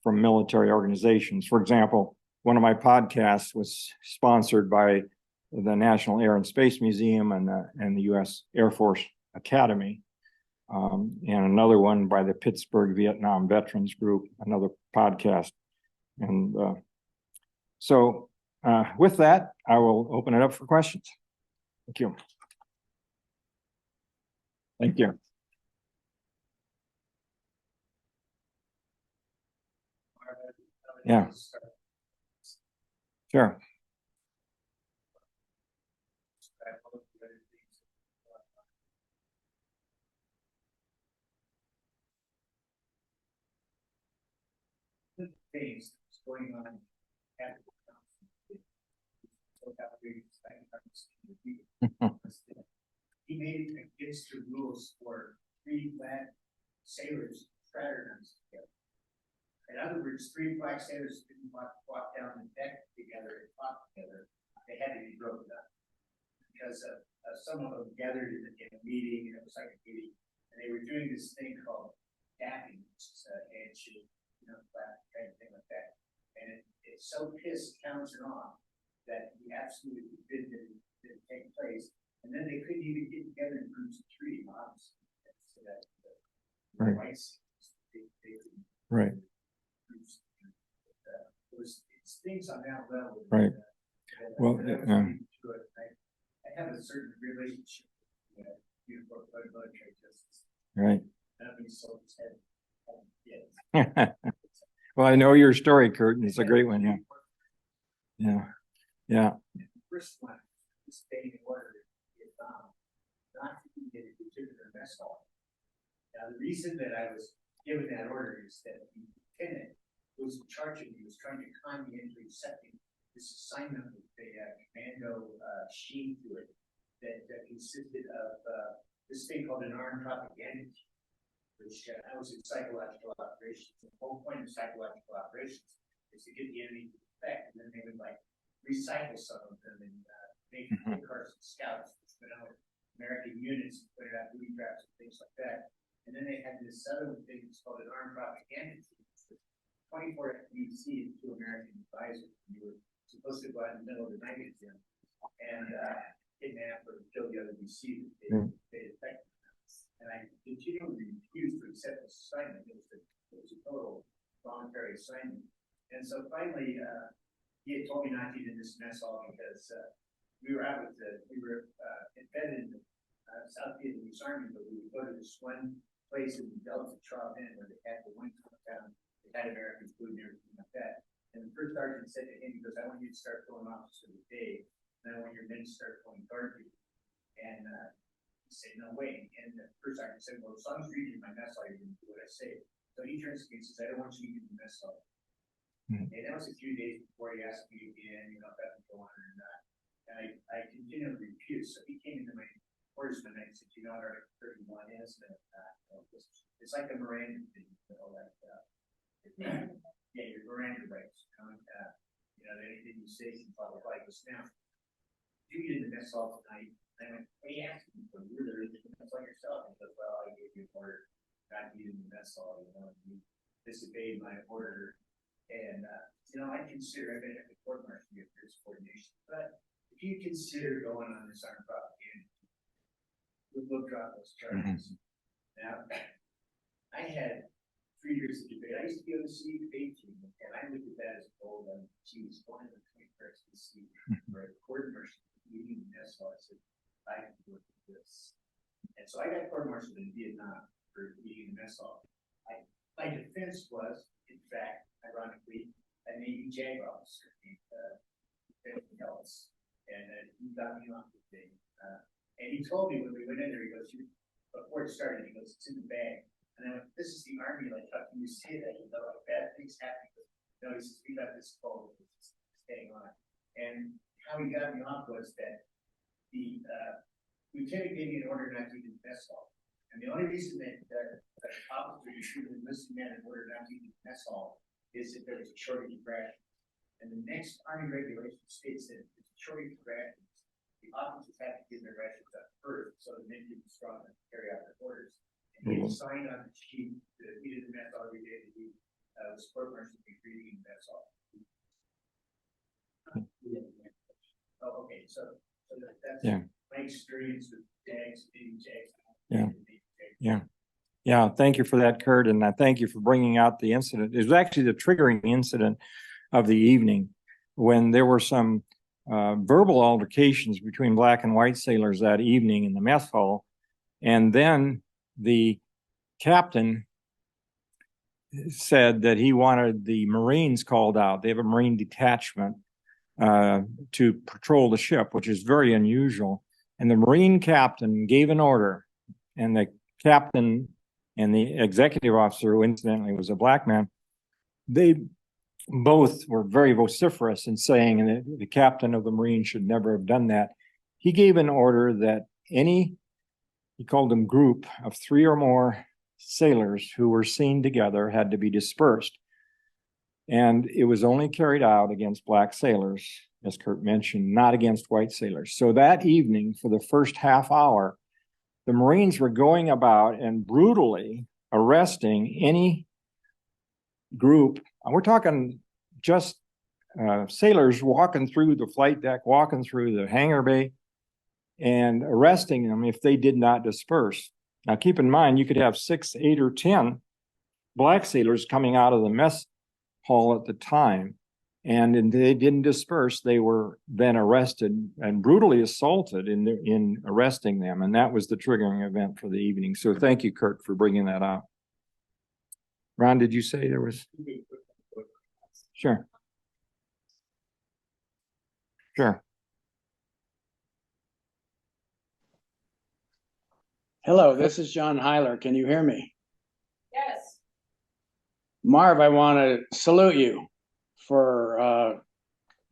S2: military organizations. For example, one of my podcasts was sponsored by the National Air and Space Museum and the U.S. Air Force Academy. And another one by the Pittsburgh Vietnam Veterans Group, another podcast. And so with that, I will open it up for questions. Thank you. Thank you. Yeah. Sure.
S3: Things going on at he made it against the rules for 3 black sailors fraternized together. In other words, 3 black sailors didn't walk down the deck together and talk together. They had to be broken up because some of them gathered in a meeting, and it was like a meeting, and they were doing this thing called dapping, which is a handshake, kind of thing like that. And it so pissed Townsend off that he absolutely forbid that it take place. And then they couldn't even get together in groups of 3, obviously. So
S2: Right.
S3: Whites,
S2: Right.
S3: It's things on that level.
S2: Right. Well,
S3: I have a certain relationship with uniform military justice.
S2: right.
S3: That means so it's had.
S2: Well, I know your story, Kurt, and it's a great one. Yeah. Yeah. Yeah.
S3: First one, staying in order is not to get a particular mess hall. Now, the reason that I was given that order is that the lieutenant who was in charge of me was trying to con me into accepting this assignment with a commando sheet to it that consisted of this thing called an armed propaganda team, which I was in psychological operations. The whole point of psychological operations is to get the enemy to defect, and then they would like recycle some of them and make cars and scouts, which went out with American units, put it out booby traps and things like that. And then they had this other thing that's called an armed propaganda team. 24 FBC and 2 American advisors. You were supposed to go out in the middle of the night with them and kidnap or kill the other BC that they affected. And I continually refused to accept this assignment. It was a total voluntary assignment. And so finally, he had told me not to get in this mess hall because we were embedded in the South Vietnamese Army, but we would go to this one place in the Delta Trial in where they had the one compound. They had American food and everything like that. And the first sergeant said to him, he goes, I want you to start pulling officers of the day, and I want your men to start pulling guard duty. And he said, no way. And the first sergeant said, well, as long as you're eating my mess hall, you're going to do what I say. So he turns to me and says, I don't want you to eat the mess hall. And that was a few days before he asked me again, if that would go on or not. And I continually refused. So he came into my quarters one night and said, Article 31 is, it's like a Miranda thing, like, yeah, your Miranda rights, anything you say can follow like this now. You get in the mess hall tonight, and I went, what are you asking for? You're there, it's like yourself. He goes, well, I gave you an order not to get in the mess hall, you disobeyed my order. And, I consider, I've been at the court martial for this coordination, but if you consider going on this armed propaganda, we'll drop those charges. Now, I had 3 years of debate. I used to be on the city debate team, and I looked at that as a goal. Geez, going to the 21st to see for a court martial meeting in mess hall. I said, I can do this. And so I got court martialed in Vietnam for meeting in mess hall. My defense was, in fact, ironically, a Navy JAG officer named Ellis, and he got me off the thing. And he told me when we went in there, he goes, before it started, he goes, it's in the bag. And I went, this is the Army, like, how can you say that? Like, bad things happen. No, he says, we got this code, it's staying on. And how he got me off was that the lieutenant gave me an order not to eat the mess hall. And the only reason that the officer you shoot an enlisted man in order not to eat the mess hall is if there was a shortage of rations. And the next Army regulation states that if there's a shortage of rations, the officers have to give their rations up first, so the men can be strong enough to carry out their orders. And he had signed on the sheet that he did the mess hall every day that he was court martial to be reading the mess hall. Oh, okay, so that's my experience with JAGs, Navy JAGs.
S2: Yeah. Thank you for that, Kurt, and I thank you for bringing out the incident. It was actually the triggering incident of the evening when there were some verbal altercations between black and white sailors that evening in the mess hall, and then the captain said that he wanted the Marines called out. They have a Marine detachment to patrol the ship, which is very unusual. And the Marine captain gave an order, and the captain and the executive officer, who incidentally was a black man, they both were very vociferous in saying that the captain of the Marines should never have done that. He gave an order that he called them group of 3 or more sailors who were seen together had to be dispersed. And it was only carried out against black sailors, as Kurt mentioned, not against white sailors. So that evening, for the first half hour, the Marines were going about and brutally arresting any group. And we're talking just sailors walking through the flight deck, walking through the hangar bay, and arresting them if they did not disperse. Now, keep in mind, you could have 6, 8, or 10 black sailors coming out of the mess hall at the time, and they didn't disperse. They were then arrested and brutally assaulted in arresting them, and that was the triggering event for the evening. So thank you, Kurt, for bringing that up. Ron, did you say there was? Sure. Sure.
S4: Hello, this is John Heiler. Can you hear me?
S5: Yes.
S4: Marv, I want to salute you for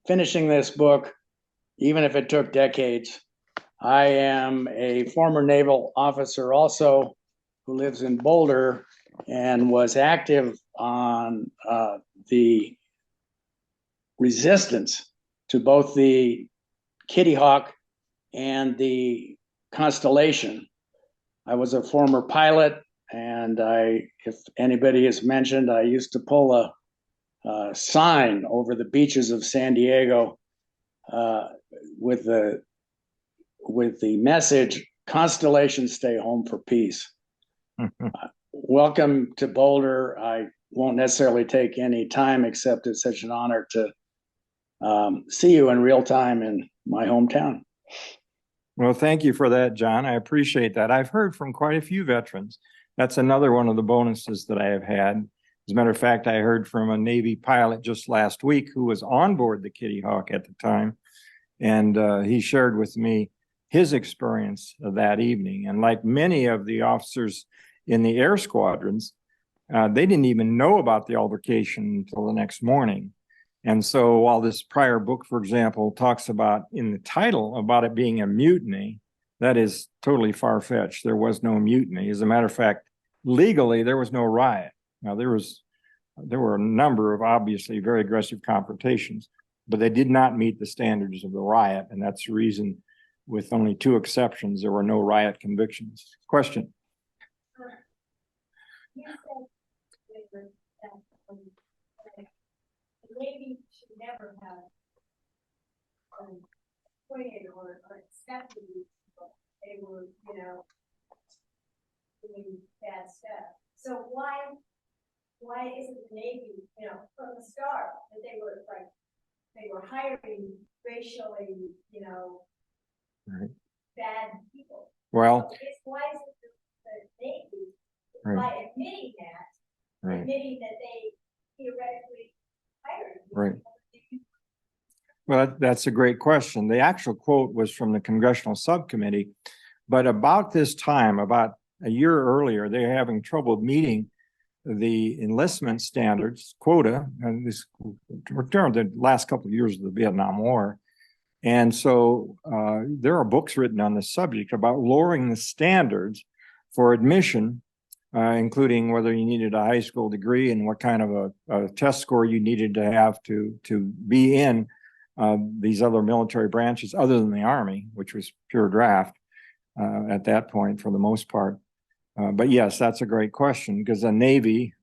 S4: finishing this book, even if it took decades. I am a former naval officer also who lives in Boulder and was active on the resistance to both the Kitty Hawk and the Constellation. I was a former pilot, and if anybody has mentioned, I used to pull a sign over the beaches of San Diego with the message, "Constellation, stay home for peace." Welcome to Boulder. I won't necessarily take any time, except it's such an honor to see you in real time in my hometown.
S2: Well, thank you for that, John. I appreciate that. I've heard from quite a few veterans. That's another one of the bonuses that I have had. As a matter of fact, I heard from a Navy pilot just last week who was on board the Kitty Hawk at the time. And he shared with me his experience of that evening. And like many of the officers in the air squadrons, they didn't even know about the altercation until the next morning. And so while this prior book, for example, talks about in the title about it being a mutiny, that is totally far-fetched. There was no mutiny. As a matter of fact, legally, there was no riot. Now, there were a number of obviously very aggressive confrontations, but they did not meet the standards of the riot. And that's the reason, with only 2 exceptions, there were no riot convictions. Question?
S5: You said that the Navy should never have acquitted or accepted these people. They were, doing bad stuff. So why isn't the Navy, from the start, that they were hiring racially,
S2: Right.
S5: bad people?
S2: Well,
S5: Why is it the Navy,
S2: right.
S5: by admitting that,
S2: Right.
S5: admitting that they theoretically hired these
S2: Right.
S5: people?
S2: Well, that's a great question. The actual quote was from the Congressional Subcommittee, but about this time, about a year earlier, they're having trouble meeting the enlistment standards quota, and this during the last couple of years of the Vietnam War. And so there are books written on the subject about lowering the standards for admission, including whether you needed a high school degree and what kind of a test score you needed to have to be in these other military branches other than the Army, which was pure draft at that point for the most part. But yes, that's a great question, because the Navy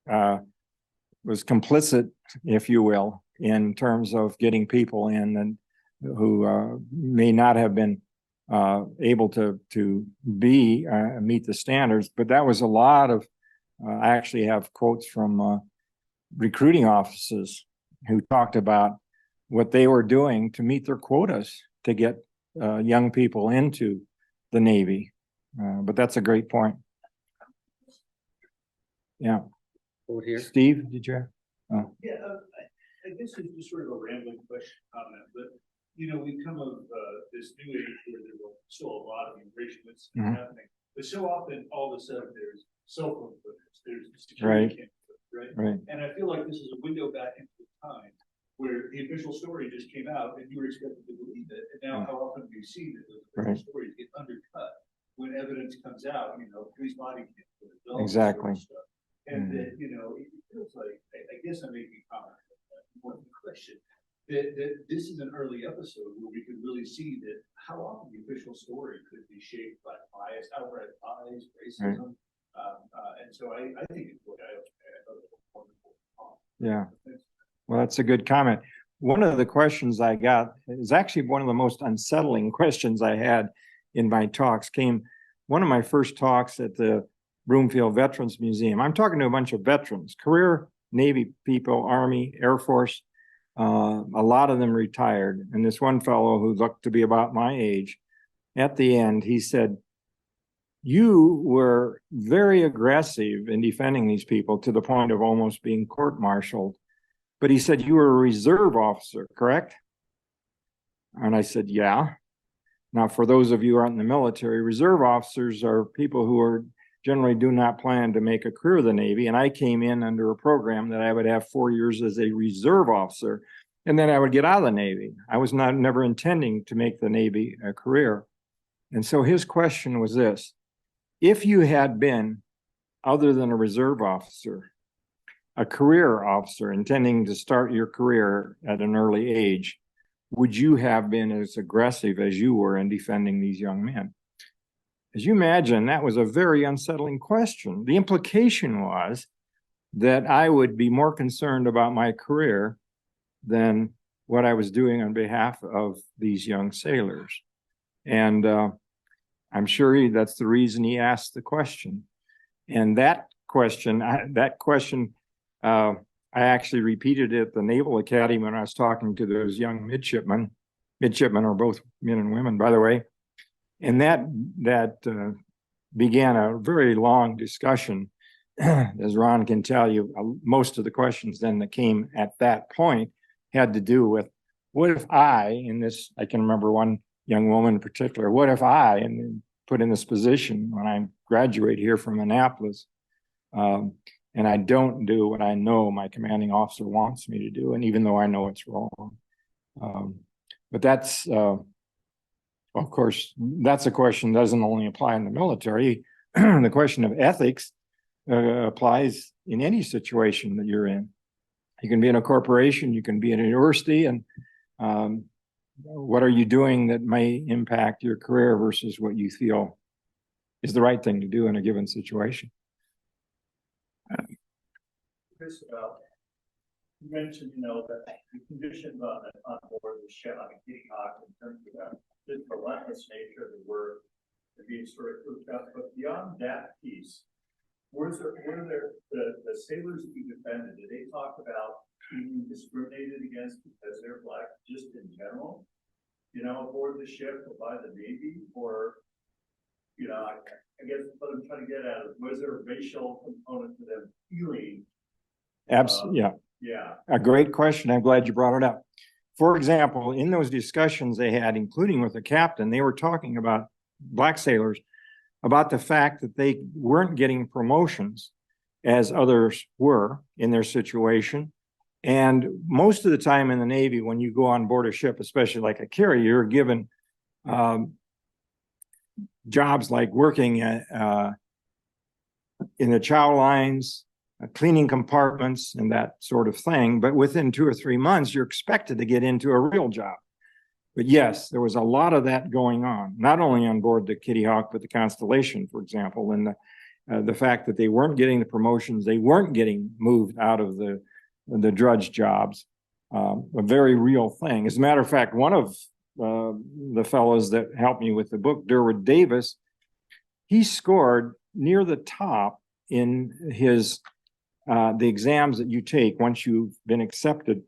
S2: was complicit, if you will, in terms of getting people in and who may not have been able to meet the standards. But that was a lot of, I actually have quotes from recruiting officers who talked about what they were doing to meet their quotas to get young people into the Navy. But that's a great point. Yeah.
S1: Over here.
S2: Steve, did you have? Oh.
S6: Yeah, I guess it's just sort of a rambling question comment, but we've come of this new age where there will still a lot of immigration that's happening, but so often all of a sudden there's cell phone footage, there's security cameras, right? And I feel like this is a window back into the time where the official story just came out and you were expected to believe it, and now how often do you see that those official stories get undercut when evidence comes out, police body cams,
S2: Exactly.
S6: Stuff. And that, it feels like, I guess I'm making a comment more than a question, that this is an early episode where we could really see that how often the official story could be shaped by bias, outright bias, racism. And so I think it's what I thought it was wonderful.
S2: Yeah. Well, that's a good comment. One of the questions I got is actually one of the most unsettling questions I had in my talks came one of my first talks at the Broomfield Veterans Museum. I'm talking to a bunch of veterans, career Navy people, Army, Air Force. A lot of them retired. And this one fellow who looked to be about my age, at the end, he said, "You were very aggressive in defending these people to the point of almost being court-martialed. But he said, you were a reserve officer, correct?" And I said, "Yeah." Now, for those of you who aren't in the military, reserve officers are people who are generally do not plan to make a career of the Navy. And I came in under a program that I would have 4 years as a reserve officer, and then I would get out of the Navy. I was never intending to make the Navy a career. And so his question was this: if you had been, other than a reserve officer, a career officer intending to start your career at an early age, would you have been as aggressive as you were in defending these young men? As you imagine, that was a very unsettling question. The implication was that I would be more concerned about my career than what I was doing on behalf of these young sailors. And I'm sure that's the reason he asked the question. And that question, I actually repeated it at the Naval Academy when I was talking to those young midshipmen. Midshipmen are both men and women, by the way. And that began a very long discussion. As Ron can tell you, most of the questions then that came at that point had to do with, what if I can remember one young woman in particular, what if I put in this position when I graduate here from Annapolis, and I don't do what I know my commanding officer wants me to do, and even though I know it's wrong. But that's, of course, that's a question that doesn't only apply in the military. The question of ethics applies in any situation that you're in. You can be in a corporation, you can be in a university, and what are you doing that may impact your career versus what you feel is the right thing to do in a given situation?
S6: Chris, you mentioned, that the conditions on board the ship, on the Kitty Hawk, in terms of the relentless nature of the work, and being sort of cooped up. But beyond that piece, were there the sailors that you defended, did they talk about being discriminated against because they're Black, just in general, aboard the ship or by the Navy? Or, I guess what I'm trying to get at is, was there a racial component to them feeling?
S2: Absolutely, yeah.
S6: Yeah.
S2: A great question. I'm glad you brought it up. For example, in those discussions they had, including with the captain, they were talking about Black sailors, about the fact that they weren't getting promotions as others were in their situation. And most of the time in the Navy, when you go on board a ship, especially like a carrier, you're given jobs like working in the chow lines, cleaning compartments, and that sort of thing. But within 2 or 3 months, you're expected to get into a real job. But yes, there was a lot of that going on, not only on board the Kitty Hawk, but the Constellation, for example, and the fact that they weren't getting the promotions, they weren't getting moved out of the drudge jobs, a very real thing. As a matter of fact, one of the fellows that helped me with the book, Durwood Davis, he scored near the top in his the exams that you take once you've been accepted.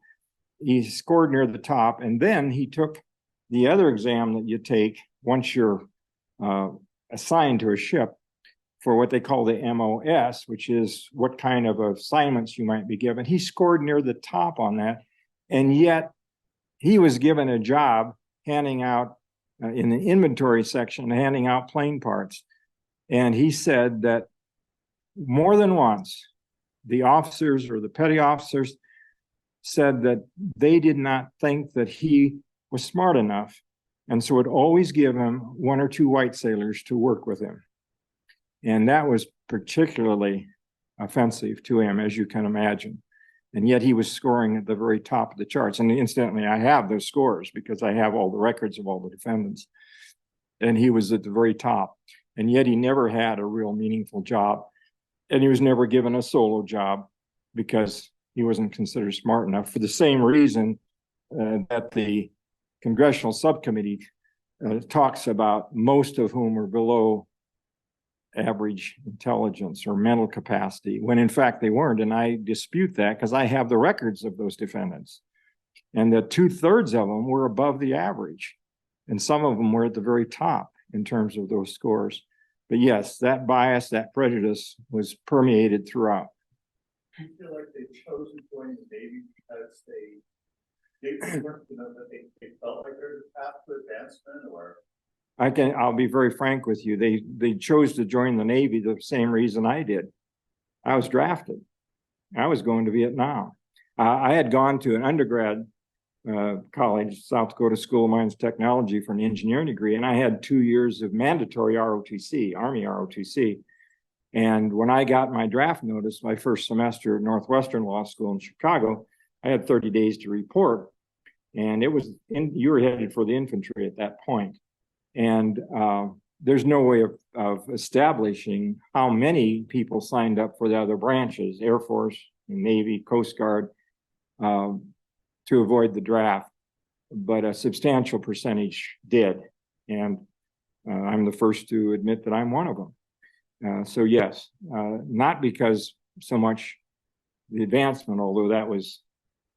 S2: He scored near the top, and then he took the other exam that you take once you're assigned to a ship for what they call the MOS, which is what kind of assignments you might be given. He scored near the top on that, and yet he was given a job handing out in the inventory section, handing out plane parts. And he said that more than once, the officers or the petty officers said that they did not think that he was smart enough, and so would always give him 1 or 2 white sailors to work with him. And that was particularly offensive to him, as you can imagine. And yet he was scoring at the very top of the charts. And incidentally, I have those scores because I have all the records of all the defendants. And he was at the very top. And yet he never had a real meaningful job. And he was never given a solo job because he wasn't considered smart enough, for the same reason that the Congressional Subcommittee talks about, most of whom are below average intelligence or mental capacity, when in fact they weren't. And I dispute that because I have the records of those defendants. And that 2/3 of them were above the average. And some of them were at the very top in terms of those scores. But yes, that bias, that prejudice was permeated throughout.
S6: Do you feel like they chose to join the Navy because they weren't, that they felt like there's a path to advancement, or?
S2: I'll be very frank with you. They chose to join the Navy the same reason I did. I was drafted. I was going to Vietnam. I had gone to an undergrad college, South Dakota School of Mines Technology, for an engineering degree, and I had 2 years of mandatory ROTC, Army ROTC. And when I got my draft notice, my first semester at Northwestern Law School in Chicago, I had 30 days to report. And you were headed for the infantry at that point. And there's no way of establishing how many people signed up for the other branches, Air Force, Navy, Coast Guard, to avoid the draft. But a substantial percentage did. And I'm the first to admit that I'm one of them. So yes, not because so much the advancement, although that was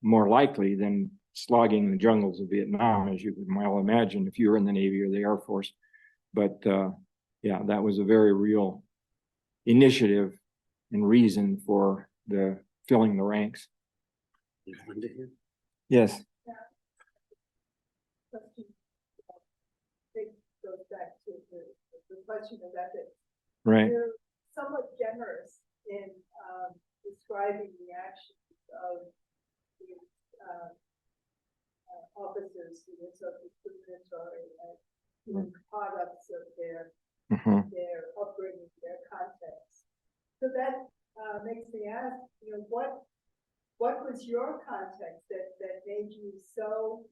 S2: more likely than slogging the jungles of Vietnam, as you can well imagine if you were in the Navy or the Air Force. But yeah, that was a very real initiative and reason for the filling the ranks. Yes.
S7: It goes back to the question of ethics.
S2: Right.
S7: You're somewhat generous in describing the actions of these officers who were so discriminatory and products of their upbringing, their context. So that makes me ask, what was your context that made you so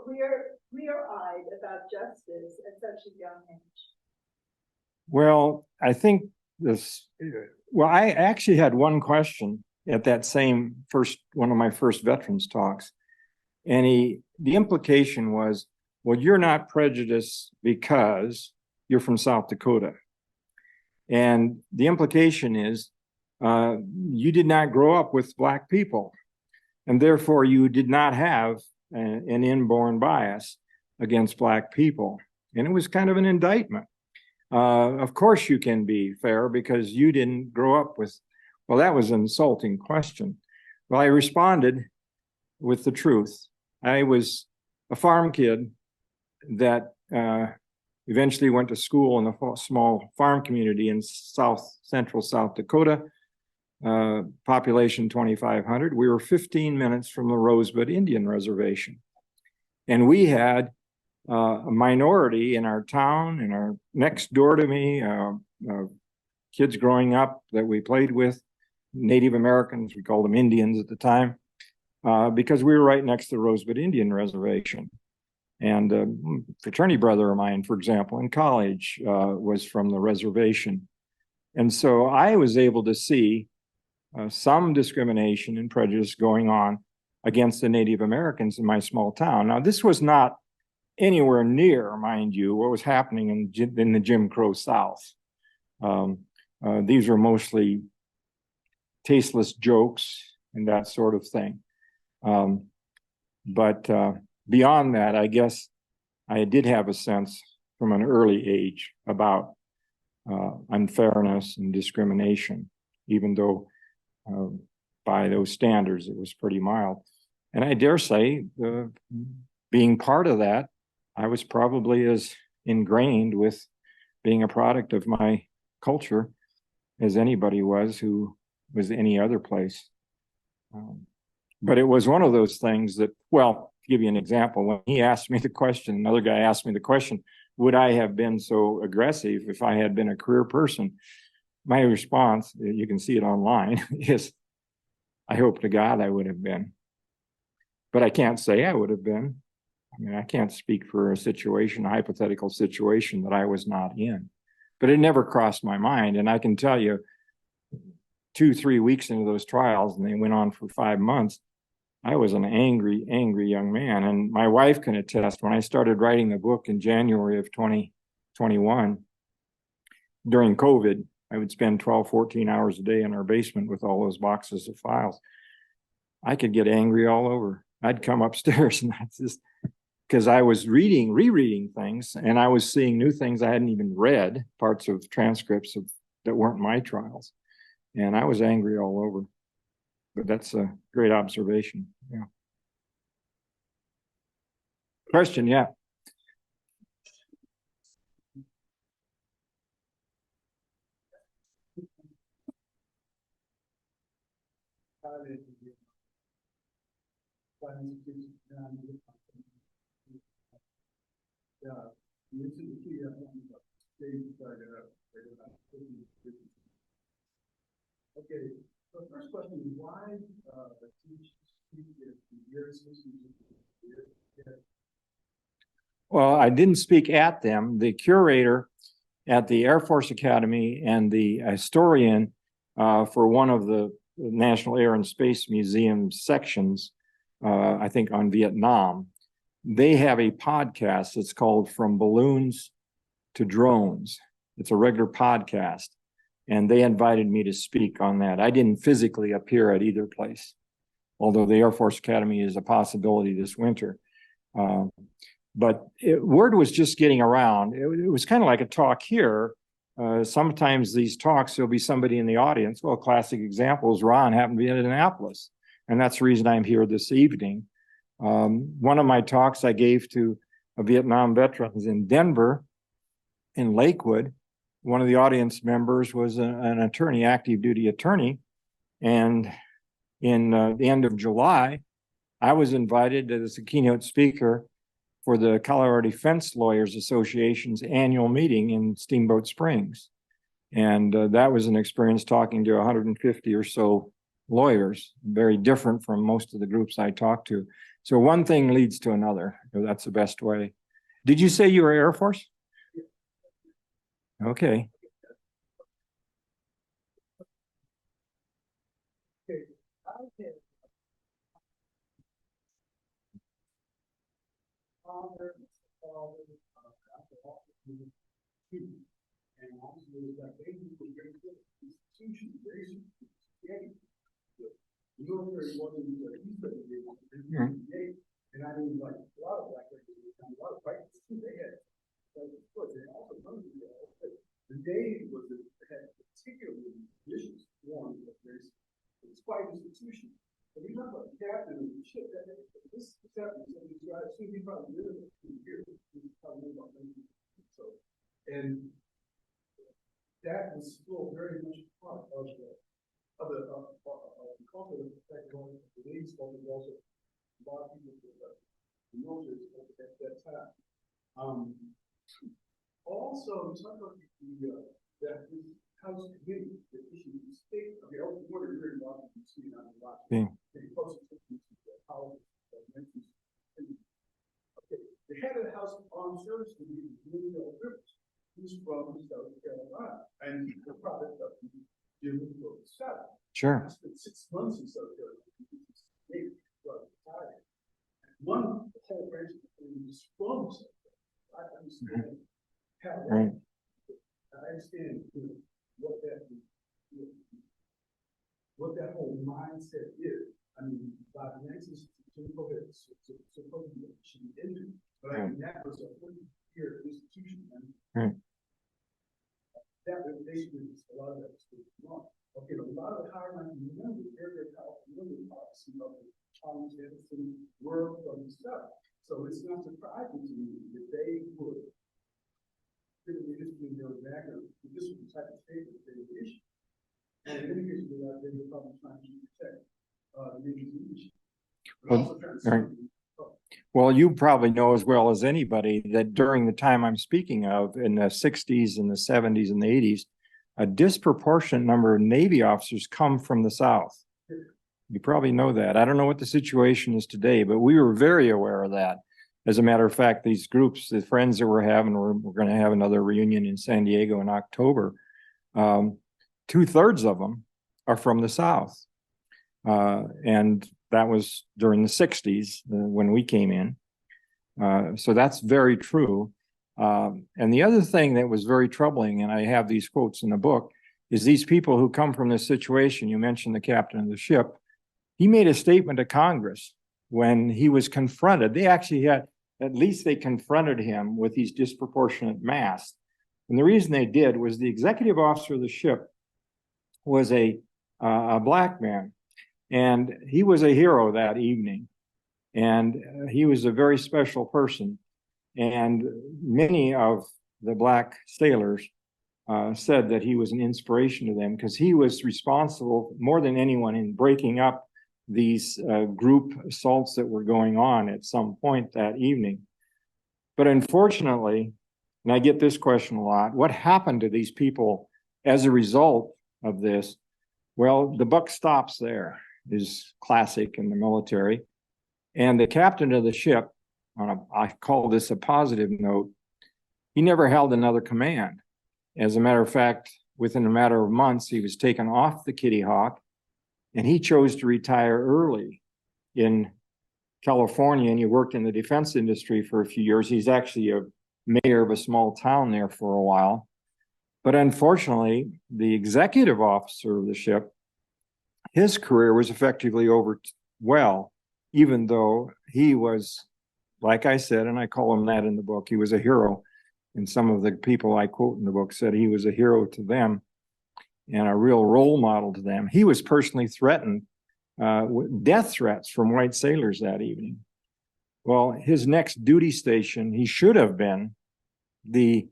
S7: clear-eyed about justice at such a young age?
S2: Well, I think I actually had one question at that same one of my first veterans talks. And the implication was, well, you're not prejudiced because you're from South Dakota. And the implication is, you did not grow up with Black people, and therefore you did not have an inborn bias against Black people. And it was kind of an indictment. Of course you can be fair because you didn't grow up with, well, that was an insulting question. Well, I responded with the truth. I was a farm kid that eventually went to school in a small farm community in central South Dakota, population 2,500. We were 15 minutes from the Rosebud Indian Reservation. And we had a minority in our town, and our next door to me, kids growing up that we played with, Native Americans, we called them Indians at the time, because we were right next to the Rosebud Indian Reservation. And a fraternity brother of mine, for example, in college was from the reservation. And so I was able to see some discrimination and prejudice going on against the Native Americans in my small town. Now, this was not anywhere near, mind you, what was happening in the Jim Crow South. These were mostly tasteless jokes and that sort of thing. But beyond that, I guess I did have a sense from an early age about unfairness and discrimination, even though by those standards it was pretty mild. And I dare say, being part of that, I was probably as ingrained with being a product of my culture as anybody was who was any other place. But it was one of those things that, well, to give you an example, when he asked me the question, another guy asked me the question, would I have been so aggressive if I had been a career person? My response, you can see it online, is I hope to God I would have been. But I can't say I would have been. I mean, I can't speak for a situation, a hypothetical situation that I was not in. But it never crossed my mind. And I can tell you, 2-3 weeks into those trials, and they went on for 5 months, I was an angry, angry young man. And my wife can attest, when I started writing the book in January of 2021, during COVID, I would spend 12, 14 hours a day in our basement with all those boxes of files. I could get angry all over. I'd come upstairs and that's just because I was rereading things, and I was seeing new things I hadn't even read, parts of transcripts that weren't my trials. And I was angry all over. But that's a great observation. Yeah. Question, yeah.
S6: Okay, so the first question is why the teachers speak at the years.
S2: Well, I didn't speak at them. The curator at the Air Force Academy and the historian for one of the National Air and Space Museum sections, I think on Vietnam, they have a podcast that's called From Balloons to Drones. It's a regular podcast, and they invited me to speak on that. I didn't physically appear at either place, although the Air Force Academy is a possibility this winter. But word was just getting around. It was kind of like a talk here. Sometimes these talks, there'll be somebody in the audience. Well, classic example is Ron happened to be in Annapolis, and that's the reason I'm here this evening. One of my talks I gave to a Vietnam veterans in Denver, in Lakewood. One of the audience members was an attorney, active duty attorney. And in the end of July, I was invited as a keynote speaker for the Colorado Defense Lawyers Association's annual meeting in Steamboat Springs. And that was an experience talking to 150 or so lawyers, very different from most of the groups I talked to. So one thing leads to another. That's the best way. Did you say you were Air Force? Okay.
S6: And also that basically very good institution, very steady. The military wasn't and I mean like a lot of black people, a lot of fights too. They had and also the Navy was had particularly vicious form of this. It's quite an institution. But you talk about the captain of the ship, this captain said these guys should be probably really here. So and that was still very much part of the culture of the Navy culture, also a lot of people the military at that time. Also, talk about that this House committee that issued the state of the open order here in Washington D.C. and I'm watching Prosecution to the House that mentions. Okay, the head of the House Armed Services Committee is Rivers. He's from South Carolina, and he's the product of the Jim Crow South.
S2: Sure.
S6: I spent 6 months in South Carolina. One whole branch of the is from South Carolina. I understand how
S2: right.
S6: I understand what that whole mindset is. I mean, by the 19th century, supposedly it should be ended, but I mean that was a 40-year institution. And that was basically a lot of that was wrong. Okay, a lot of the high-ranking members, very powerful members, policy of the Congress and work on the stuff. So it's not surprising to me that they would fit in the history of their background. This was the type of statement they would issue. And in many cases, they were probably trying to protect the Navy's leadership.
S2: Well, you probably know as well as anybody that during the time I'm speaking of, in the 60s and the 70s and the 80s, a disproportionate number of Navy officers come from the South. You probably know that. I don't know what the situation is today, but we were very aware of that. As a matter of fact, these groups, the friends that we're having, we're going to have another reunion in San Diego in October. 2/3 of them are from the South. And that was during the 60s when we came in. So that's very true. And the other thing that was very troubling, and I have these quotes in the book, is these people who come from this situation. You mentioned the captain of the ship. He made a statement to Congress when he was confronted. They actually had, at least they confronted him with these disproportionate masks. And the reason they did was the executive officer of the ship was a black man, and he was a hero that evening. And he was a very special person. And many of the black sailors said that he was an inspiration to them because he was responsible more than anyone in breaking up these group assaults that were going on at some point that evening. But unfortunately, and I get this question a lot, what happened to these people as a result of this? Well, the buck stops there, is classic in the military. And the captain of the ship, I call this a positive note, he never held another command. As a matter of fact, within a matter of months, he was taken off the Kitty Hawk, and he chose to retire early in California, and he worked in the defense industry for a few years. He's actually a mayor of a small town there for a while. But unfortunately, the executive officer of the ship, his career was effectively over well, even though he was, like I said, and I call him that in the book, he was a hero. And some of the people I quote in the book said he was a hero to them and a real role model to them. He was personally threatened with death threats from white sailors that evening. Well, his next duty station, he should have been the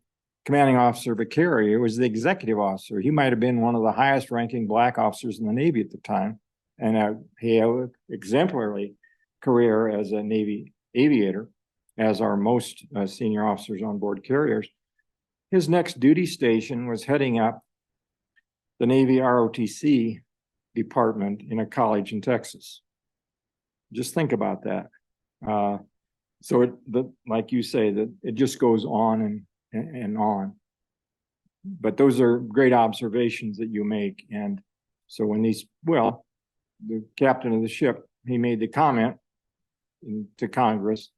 S2: commanding officer of a carrier, was the executive officer. He might have been one of the highest ranking black officers in the Navy at the time. And he had an exemplary career as a Navy aviator, as are most senior officers on board carriers. His next duty station was heading up the Navy ROTC department in a college in Texas. Just think about that. So like you say, that it just goes on and on. But those are great observations that you make. And so when the captain of the ship, he made the comment to Congress,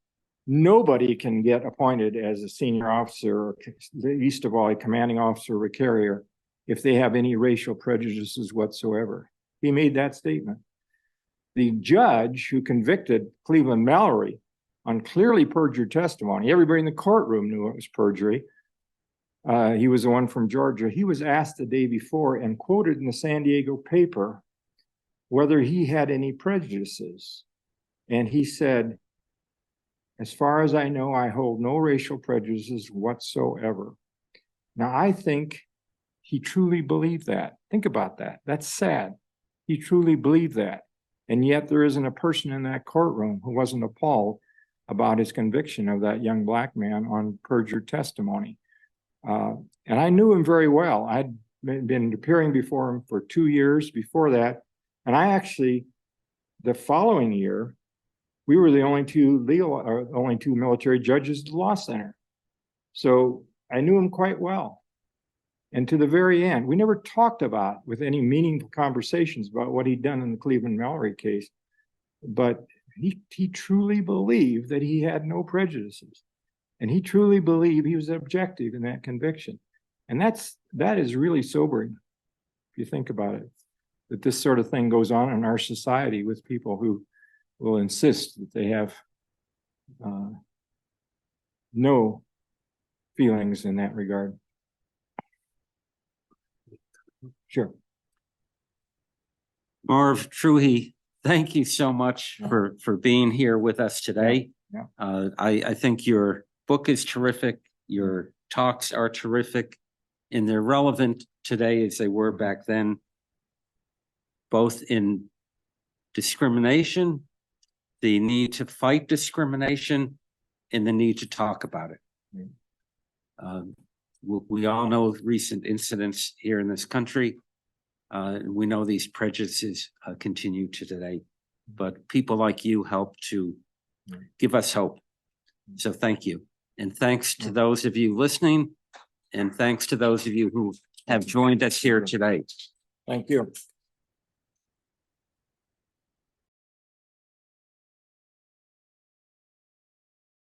S2: nobody can get appointed as a senior officer, or least of all a commanding officer of a carrier, if they have any racial prejudices whatsoever. He made that statement. The judge who convicted Cleveland Mallory on clearly perjured testimony, everybody in the courtroom knew it was perjury. He was the one from Georgia. He was asked the day before and quoted in the San Diego paper whether he had any prejudices. And he said, as far as I know, I hold no racial prejudices whatsoever. Now, I think he truly believed that. Think about that. That's sad. He truly believed that. And yet there isn't a person in that courtroom who wasn't appalled about his conviction of that young black man on perjured testimony. And I knew him very well. I'd been appearing before him for 2 years before that. And I actually, the following year, we were the only two military judges at the law center. So I knew him quite well. And to the very end, we never talked about with any meaningful conversations about what he'd done in the Cleveland Mallory case. But he truly believed that he had no prejudices. And he truly believed he was objective in that conviction. And that is really sobering, if you think about it, that this sort of thing goes on in our society with people who will insist that they have no feelings in that regard. Sure.
S1: Marv Truhe, thank you so much for being here with us today.
S2: Yeah.
S1: I think your book is terrific. Your talks are terrific, and they're relevant today as they were back then, both in discrimination, the need to fight discrimination, and the need to talk about it. We all know recent incidents here in this country. We know these prejudices continue to today, but people like you help to give us hope. So thank you. And thanks to those of you listening, and thanks to those of you who have joined us here today.
S2: Thank you.